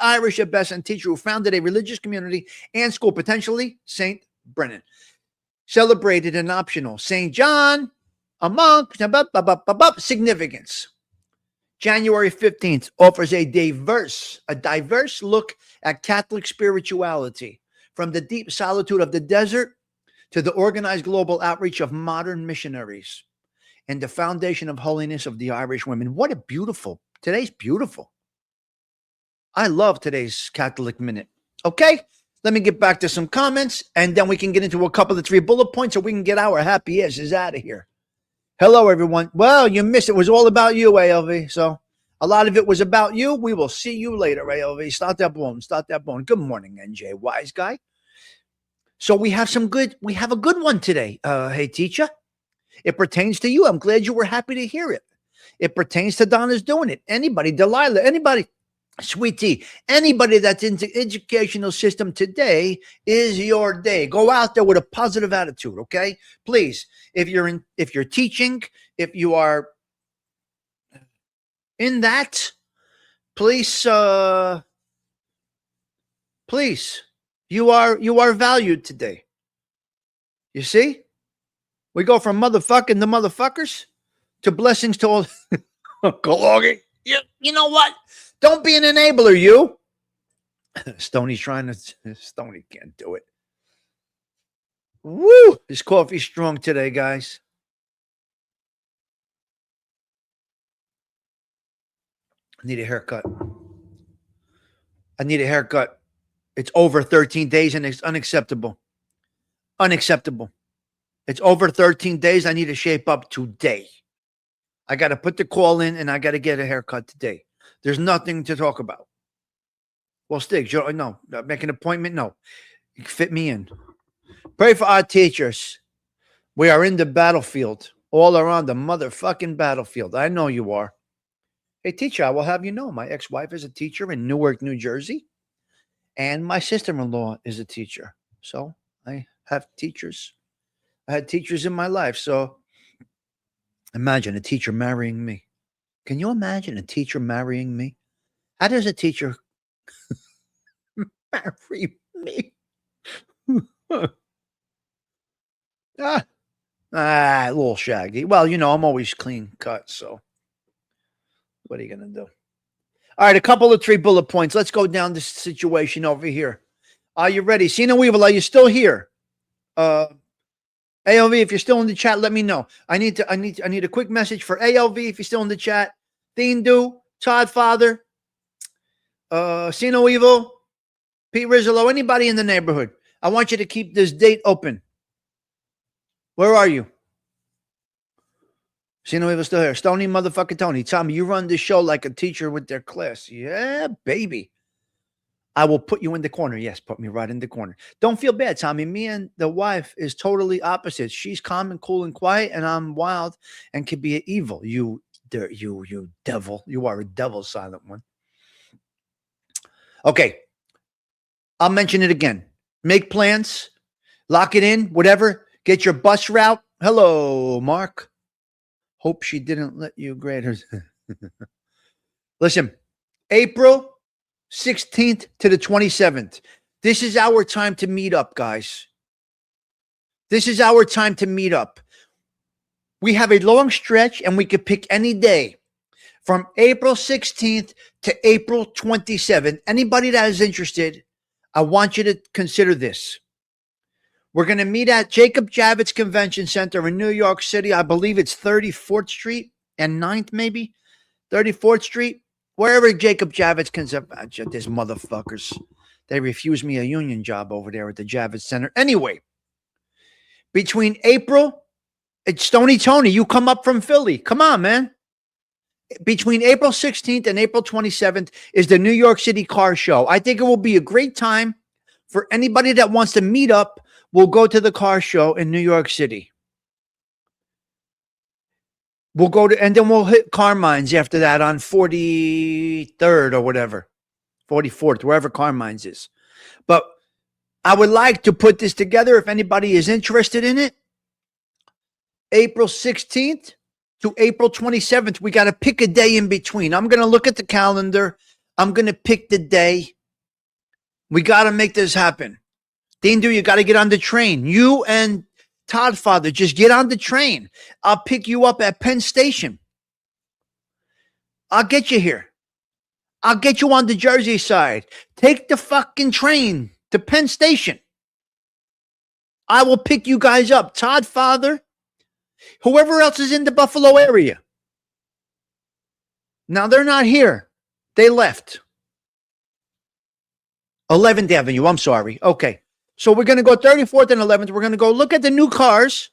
Irish abbess and teacher who founded a religious community and school, potentially Saint Brennan. Celebrated and optional. Saint John, a monk, significance. January 15th offers a diverse look at Catholic spirituality, from the deep solitude of the desert to the organized global outreach of modern missionaries and the foundation of holiness of the Irish women. What a beautiful, today's beautiful. I love today's Catholic Minute. Okay, let me get back to some comments, and then we can get into a couple of 3 bullet points so we can get our happy asses out of here. Hello, everyone. Well, you missed it. It was all about you, ALV. So a lot of it was about you. We will see you later, ALV. Start that bone. Good morning, NJ Wise Guy. So we have a good one today. Hey, teacher, it pertains to you. I'm glad you were happy to hear it. It pertains to Donna's doing it. Anybody, Delilah, anybody, Sweet Tea, anybody that's in the educational system today is your day. Go out there with a positive attitude, okay? Please, if you're teaching, if you are in that, please, you are valued today. You see? We go from motherfucking the motherfuckers to blessings to all. You know what? Don't be an enabler, you. Stoney can't do it. Woo! This coffee's strong today, guys. I need a haircut. I need a haircut. It's over 13 days and it's unacceptable. Unacceptable. It's over 13 days. I need to shape up today. I got to put the call in and I got to get a haircut today. There's nothing to talk about. Well, Stigs, no. Make an appointment? No. You can fit me in. Pray for our teachers. We are in the battlefield. All around the motherfucking battlefield. I know you are. Hey, teacher, I will have you know my ex-wife is a teacher in Newark, New Jersey. And my sister-in-law is a teacher. So I have teachers. I had teachers in my life. So imagine a teacher marrying me. Can you imagine a teacher marrying me? How does a teacher marry me? A little shaggy. Well, I'm always clean cut. So what are you going to do? All right, a couple of 3 bullet points. Let's go down this situation over here. Are you ready? Cena Weevil, are you still here? ALV, if you're still in the chat, let me know. I need a quick message for ALV if you're still in the chat. Dean Do, Todd Father, Cena Weevil, Pete Rizzolo, anybody in the neighborhood. I want you to keep this date open. Where are you? Cena Weevil's still here. Stony motherfucking Tony. Tommy, you run this show like a teacher with their class. Yeah, baby. I will put you in the corner. Yes, put me right in the corner. Don't feel bad, Tommy. Me and the wife is totally opposite. She's calm and cool and quiet, and I'm wild and can be evil. You devil. You are a devil, silent one. Okay. I'll mention it again. Make plans. Lock it in. Whatever. Get your bus route. Hello, Mark. Hope she didn't let you grade her. Listen, April 16th to the 27th. This is our time to meet up, guys. This is our time to meet up. We have a long stretch and we could pick any day from April 16th to April 27th. Anybody that is interested, I want you to consider this. We're going to meet at Jacob Javits Convention Center in New York City. I believe it's 34th Street and 9th, maybe 34th Street. Wherever Jacob Javits can, these motherfuckers, they refused me a union job over there at the Javits Center. Anyway, between April, it's Stony Tony. You come up from Philly. Come on, man. Between April 16th and April 27th is the New York City Car Show. I think it will be a great time for anybody that wants to meet up. We'll go to the car show in New York City. We'll go to, and then we'll hit Carmine's after that on 43rd or whatever, 44th, wherever Carmine's is. But I would like to put this together if anybody is interested in it. April 16th to April 27th, we got to pick a day in between. I'm going to look at the calendar. I'm going to pick the day. We got to make this happen. Dean Do, you got to get on the train. You and Todd Father, just get on the train. I'll pick you up at Penn Station. I'll get you here. I'll get you on the Jersey side. Take the fucking train to Penn Station. I will pick you guys up. Todd Father, whoever else is in the Buffalo area. Now, they're not here. They left. 11th Avenue, I'm sorry. Okay. So we're going to go 34th and 11th. We're going to go look at the new cars.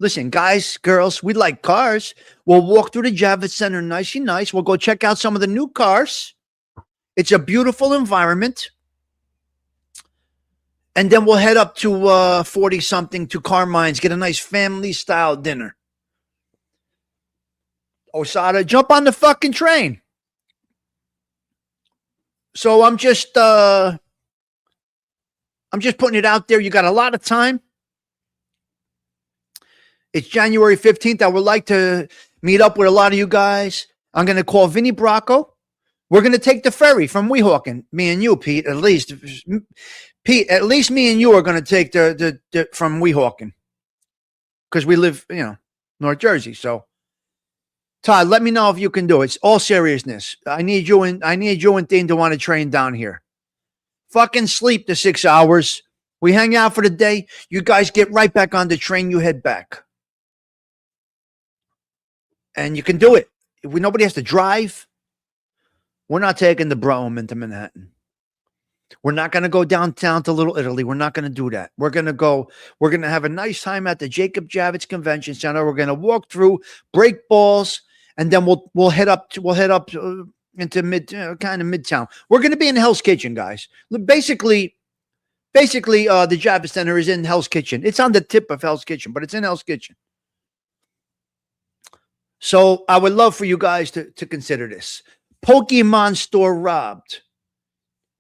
Listen, guys, girls, we like cars. We'll walk through the Javits Center nicey nice. We'll go check out some of the new cars. It's a beautiful environment. And then we'll head up to 40-something to Carmine's, get a nice family-style dinner. Osada, jump on the fucking train. So I'm just putting it out there. You got a lot of time. It's January 15th. I would like to meet up with a lot of you guys. I'm going to call Vinny Bracco. We're going to take the ferry from Weehawken. Me and you, Pete, at least. Pete, at least me and you are going to take the from Weehawken. Because we live, North Jersey. So, Todd, let me know if you can do it. It's all seriousness. I need you and Dean to want to train down here. Fucking sleep the 6 hours. We hang out for the day. You guys get right back on the train. You head back. And you can do it. Nobody has to drive. We're not taking the Brougham into Manhattan. We're not going to go downtown to Little Italy. We're not going to do that. We're going to have a nice time at the Jacob Javits Convention Center. We're going to walk through, break balls, and then we'll head up into kind of Midtown. We're going to be in Hell's Kitchen, guys. Basically, the Javits Center is in Hell's Kitchen. It's on the tip of Hell's Kitchen, but it's in Hell's Kitchen. So I would love for you guys to consider this. Pokemon store robbed.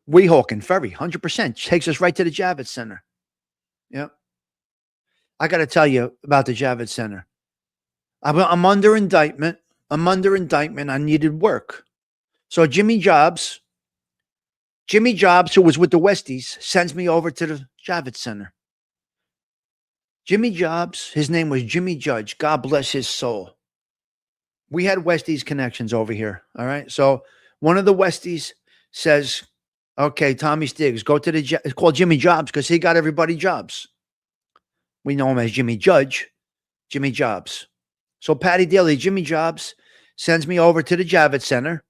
Weehawken Ferry, 100%. Takes us right to the Javits Center. Yep. I got to tell you about the Javits Center. I'm under indictment. I needed work. So Jimmy Jobs, who was with the Westies, sends me over to the Javits Center. Jimmy Jobs, his name was Jimmy Judge. God bless his soul. We had Westies connections over here. All right. So one of the Westies says, okay, Tommy Stigs, go to it's called Jimmy Jobs because he got everybody jobs. We know him as Jimmy Judge, Jimmy Jobs. So Patty Daly, Jimmy Jobs, sends me over to the Javits Center.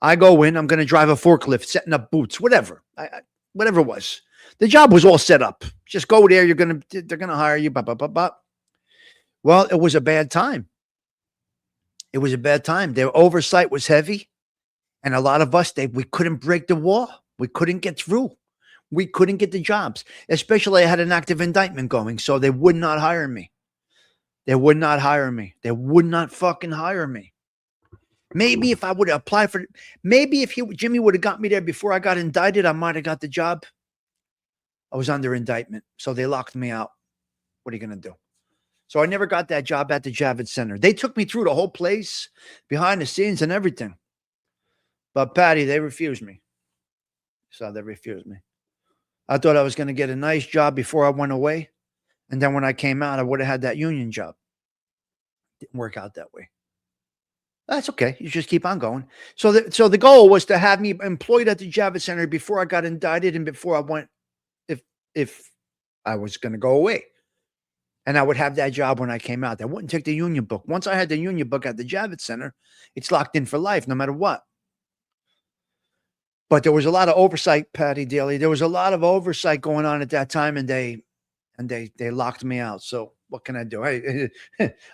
I go in, I'm going to drive a forklift, setting up boots, whatever. Whatever it was. The job was all set up. Just go there, they're going to hire you. Well, it was a bad time. Their oversight was heavy. And a lot of us, we couldn't break the wall. We couldn't get through. We couldn't get the jobs. Especially I had an active indictment going, so they would not hire me. They would not fucking hire me. Maybe if I would have applied for it, maybe if Jimmy would have got me there before I got indicted, I might have got the job. I was under indictment, so they locked me out. What are you going to do? So I never got that job at the Javits Center. They took me through the whole place, behind the scenes and everything. But Patty, they refused me. So they refused me. I thought I was going to get a nice job before I went away. And then when I came out, I would have had that union job. Didn't work out that way. That's okay. You just keep on going. So the goal was to have me employed at the Javits Center before I got indicted and before I went, if I was going to go away. And I would have that job when I came out. I wouldn't take the union book. Once I had the union book at the Javits Center, it's locked in for life, no matter what. But there was a lot of oversight, Patty Daly. There was a lot of oversight going on at that time, and they locked me out. So what can I do?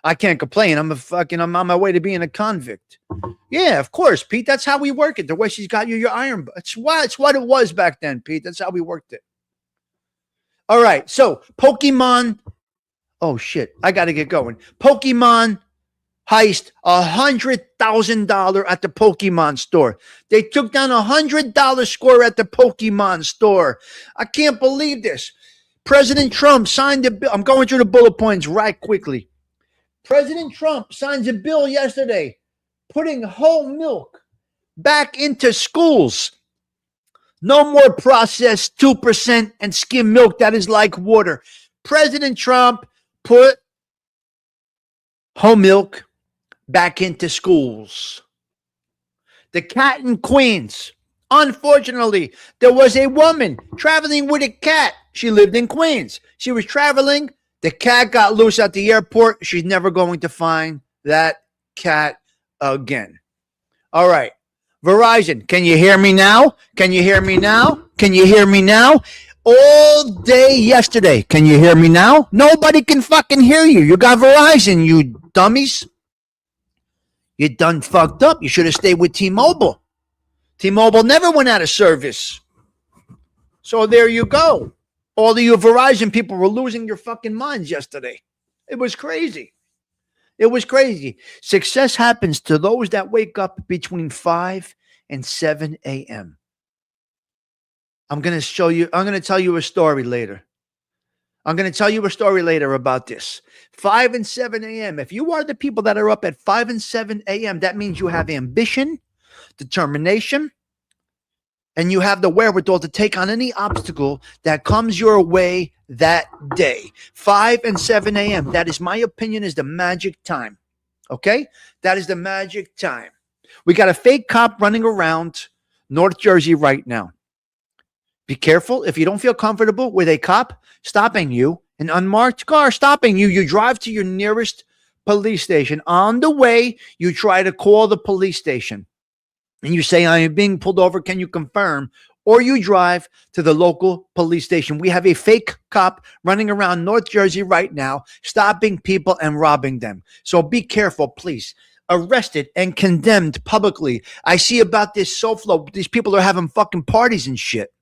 I can't complain. I'm on my way to being a convict. Yeah, of course, Pete. That's how we work it. The way she's got you your iron. It's what it was back then, Pete. That's how we worked it. All right. So Pokemon. Oh shit! I got to get going. Pokemon heist, $100,000 at the Pokemon store. They took down $100 score at the Pokemon store. I can't believe this. President Trump signed a bill. I'm going through the bullet points right quickly. President Trump signs a bill yesterday putting whole milk back into schools. No more processed 2% and skim milk that is like water. President Trump put whole milk back into schools. The cat in Queens. Unfortunately, there was a woman traveling with a cat. She lived in Queens. She was traveling. The cat got loose at the airport. She's never going to find that cat again. All right. Verizon, can you hear me now? Can you hear me now? Can you hear me now? All day yesterday. Can you hear me now? Nobody can fucking hear you. You got Verizon, you dummies. You done fucked up. You should have stayed with T-Mobile. T-Mobile never went out of service. So there you go. All of you Verizon people were losing your fucking minds yesterday. It was crazy. It was crazy. Success happens to those that wake up between 5 and 7 a.m. I'm going to tell you a story later. I'm going to tell you a story later about this. 5 and 7 a.m. If you are the people that are up at 5 and 7 a.m., that means you have ambition, determination, and you have the wherewithal to take on any obstacle that comes your way that day. 5 and 7 a.m. That is my opinion is the magic time. Okay? That is the magic time. We got a fake cop running around North Jersey right now. Be careful. If you don't feel comfortable with a cop stopping you, an unmarked car stopping you, you drive to your nearest police station. On the way, you try to call the police station. and you say, I am being pulled over, can you confirm? Or you drive to the local police station. We have a fake cop running around North Jersey right now, stopping people and robbing them. So be careful, please. Arrested and condemned publicly. I see about this SoFlo. These people are having fucking parties and shit.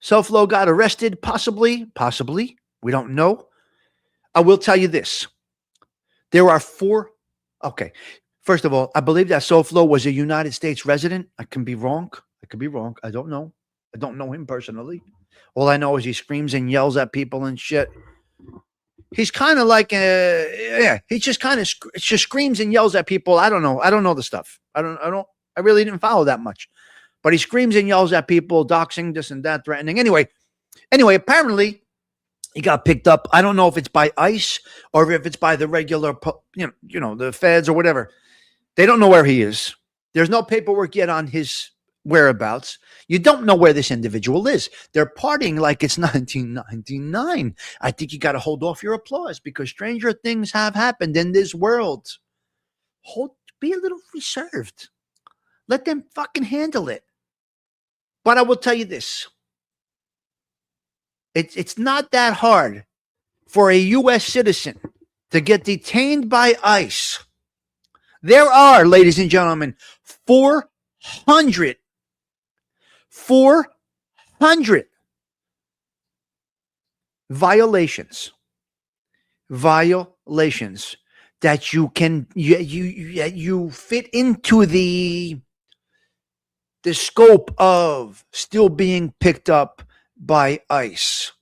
SoFlo got arrested, possibly. We don't know. I will tell you this. There are 4. Okay. First of all, I believe that SoFlo was a United States resident. I can be wrong. I don't know. I don't know him personally. All I know is he screams and yells at people and shit. He's kind of like, he just kind of just screams and yells at people. I don't know. I don't know the stuff. I really didn't follow that much. But he screams and yells at people, doxing, this and that, threatening. Anyway, apparently he got picked up. I don't know if it's by ICE or if it's by the regular, the feds or whatever. They don't know where he is. There's no paperwork yet on his whereabouts. You don't know where this individual is. They're partying like it's 1999. I think you got to hold off your applause because stranger things have happened in this world. Be a little reserved. Let them fucking handle it. But I will tell you this. It's not that hard for a U.S. citizen to get detained by ICE. There are, ladies and gentlemen, 400 violations that you fit into the scope of still being picked up by ICE.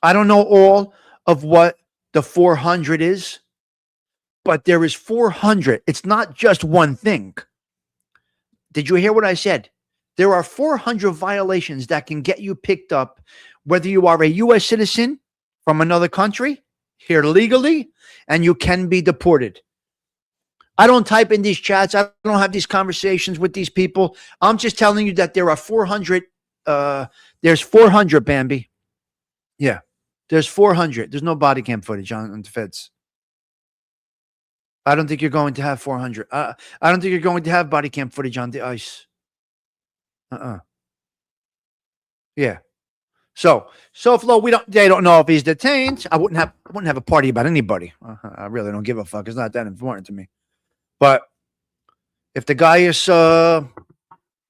I don't know all of what the 400 is, but there is 400. It's not just one thing. Did you hear what I said? There are 400 violations that can get you picked up, whether you are a U.S. citizen from another country, here legally, and you can be deported. I don't type in these chats. I don't have these conversations with these people. I'm just telling you that there are 400. There's 400, Bambi. Yeah, there's 400. There's no body cam footage on the feds. I don't think you're going to have 400. I don't think you're going to have body cam footage on the ICE. Yeah. So Flo, they don't know if he's detained. I wouldn't have a party about anybody. I really don't give a fuck. It's not that important to me. But if the guy is,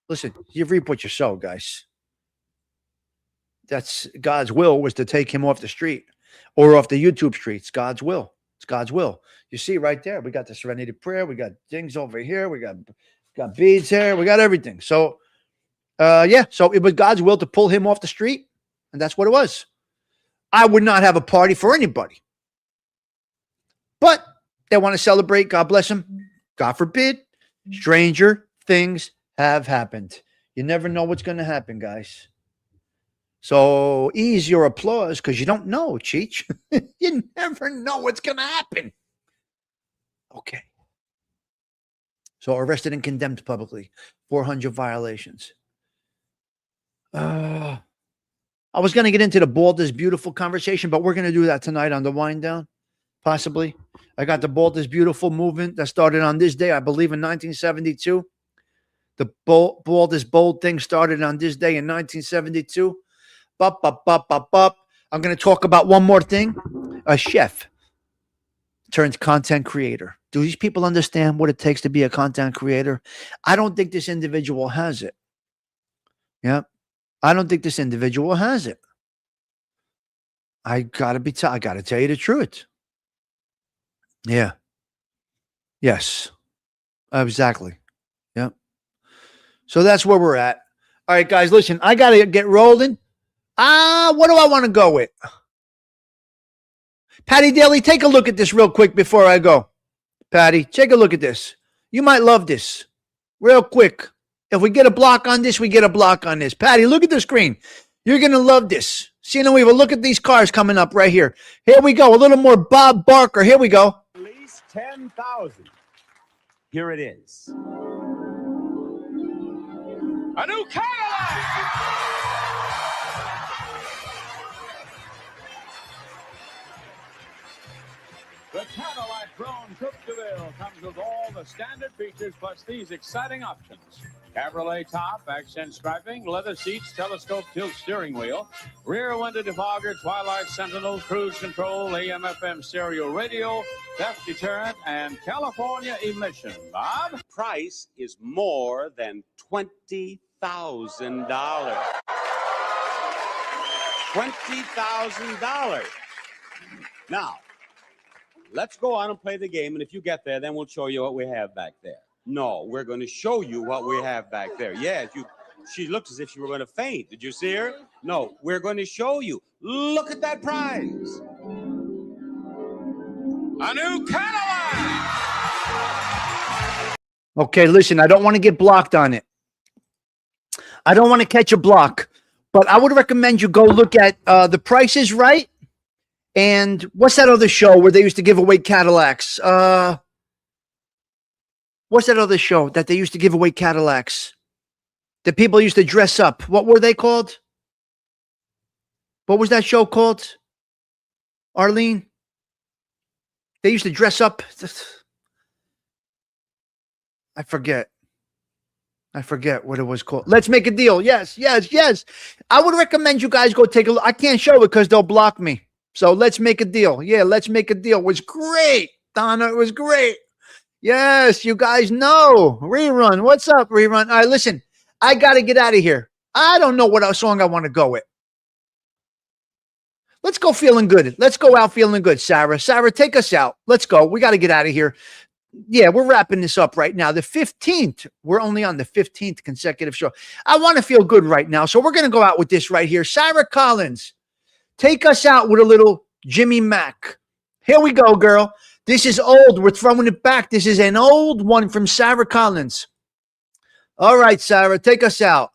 listen, you reap what you sow, guys. That's God's will was to take him off the street or off the YouTube streets. God's will. It's God's will. You see right there, we got the Serenity Prayer. We got things over here. We got beads here. We got everything. So, so it was God's will to pull him off the street, and that's what it was. I would not have a party for anybody. But they want to celebrate. God bless them. God forbid. Stranger things have happened. You never know what's going to happen, guys. So ease your applause because you don't know, Cheech. You never know what's going to happen. Okay. So arrested and condemned publicly. 400 violations. I was going to get into the Bald is Beautiful conversation, but we're going to do that tonight on the wind down, possibly. I got the Bald is Beautiful movement that started on this day, I believe in 1972. The Bald is Bold thing started on this day in 1972. I'm going to talk about one more thing. A chef turns content creator. Do these people understand what it takes to be a content creator? I don't think this individual has it. Yeah. I don't think this individual has it. I got to tell you the truth. Yeah. Yes. Exactly. Yeah. So that's where we're at. All right, guys, listen, I got to get rolling. What do I want to go with? Patty Daly, take a look at this real quick before I go. Patty, take a look at this. You might love this. Real quick. If we get a block on this, we get a block on this. Patty, look at the screen. You're going to love this. See, now we will look at these cars coming up right here. Here we go. A little more Bob Barker. Here we go. At least 10,000. Here it is. A new Cadillac! The Cadillac Crown Coupe de Ville comes with all the standard features plus these exciting options. Cabriolet top, accent striping, leather seats, telescope tilt steering wheel, rear window defogger, twilight sentinel, cruise control, AM/FM stereo radio, theft deterrent, and California emission. Bob? Price is more than $20,000. $20,000. Now, let's go on and play the game, and if you get there, then we'll show you what we have back there. No, we're going to show you what we have back there. Yes, she looked as if she were going to faint. Did you see her? No, we're going to show you. Look at that prize. A new Cadillac! Okay, listen, I don't want to get blocked on it. I don't want to catch a block, but I would recommend you go look at The Price is Right. And what's that other show where they used to give away Cadillacs? What's that other show that they used to give away Cadillacs? The people used to dress up. What were they called? What was that show called? Arlene? They used to dress up. I forget what it was called. Let's Make a Deal. Yes. I would recommend you guys go take a look. I can't show it because they'll block me. So Let's Make a Deal. Yeah, Let's Make a Deal. It was great, Donna. It was great. Yes, you guys know. Rerun. What's up, Rerun? All right, listen. I got to get out of here. I don't know what song I want to go with. Let's go feeling good. Let's go out feeling good, Sarah. Sarah, take us out. Let's go. We got to get out of here. Yeah, we're wrapping this up right now. The 15th. We're only on the 15th consecutive show. I want to feel good right now. So we're going to go out with this right here. Sarah Collins, take us out with a little Jimmy Mack. Here we go, girl. This is old. We're throwing it back. This is an old one from Sarah Collins. All right, Sarah, take us out.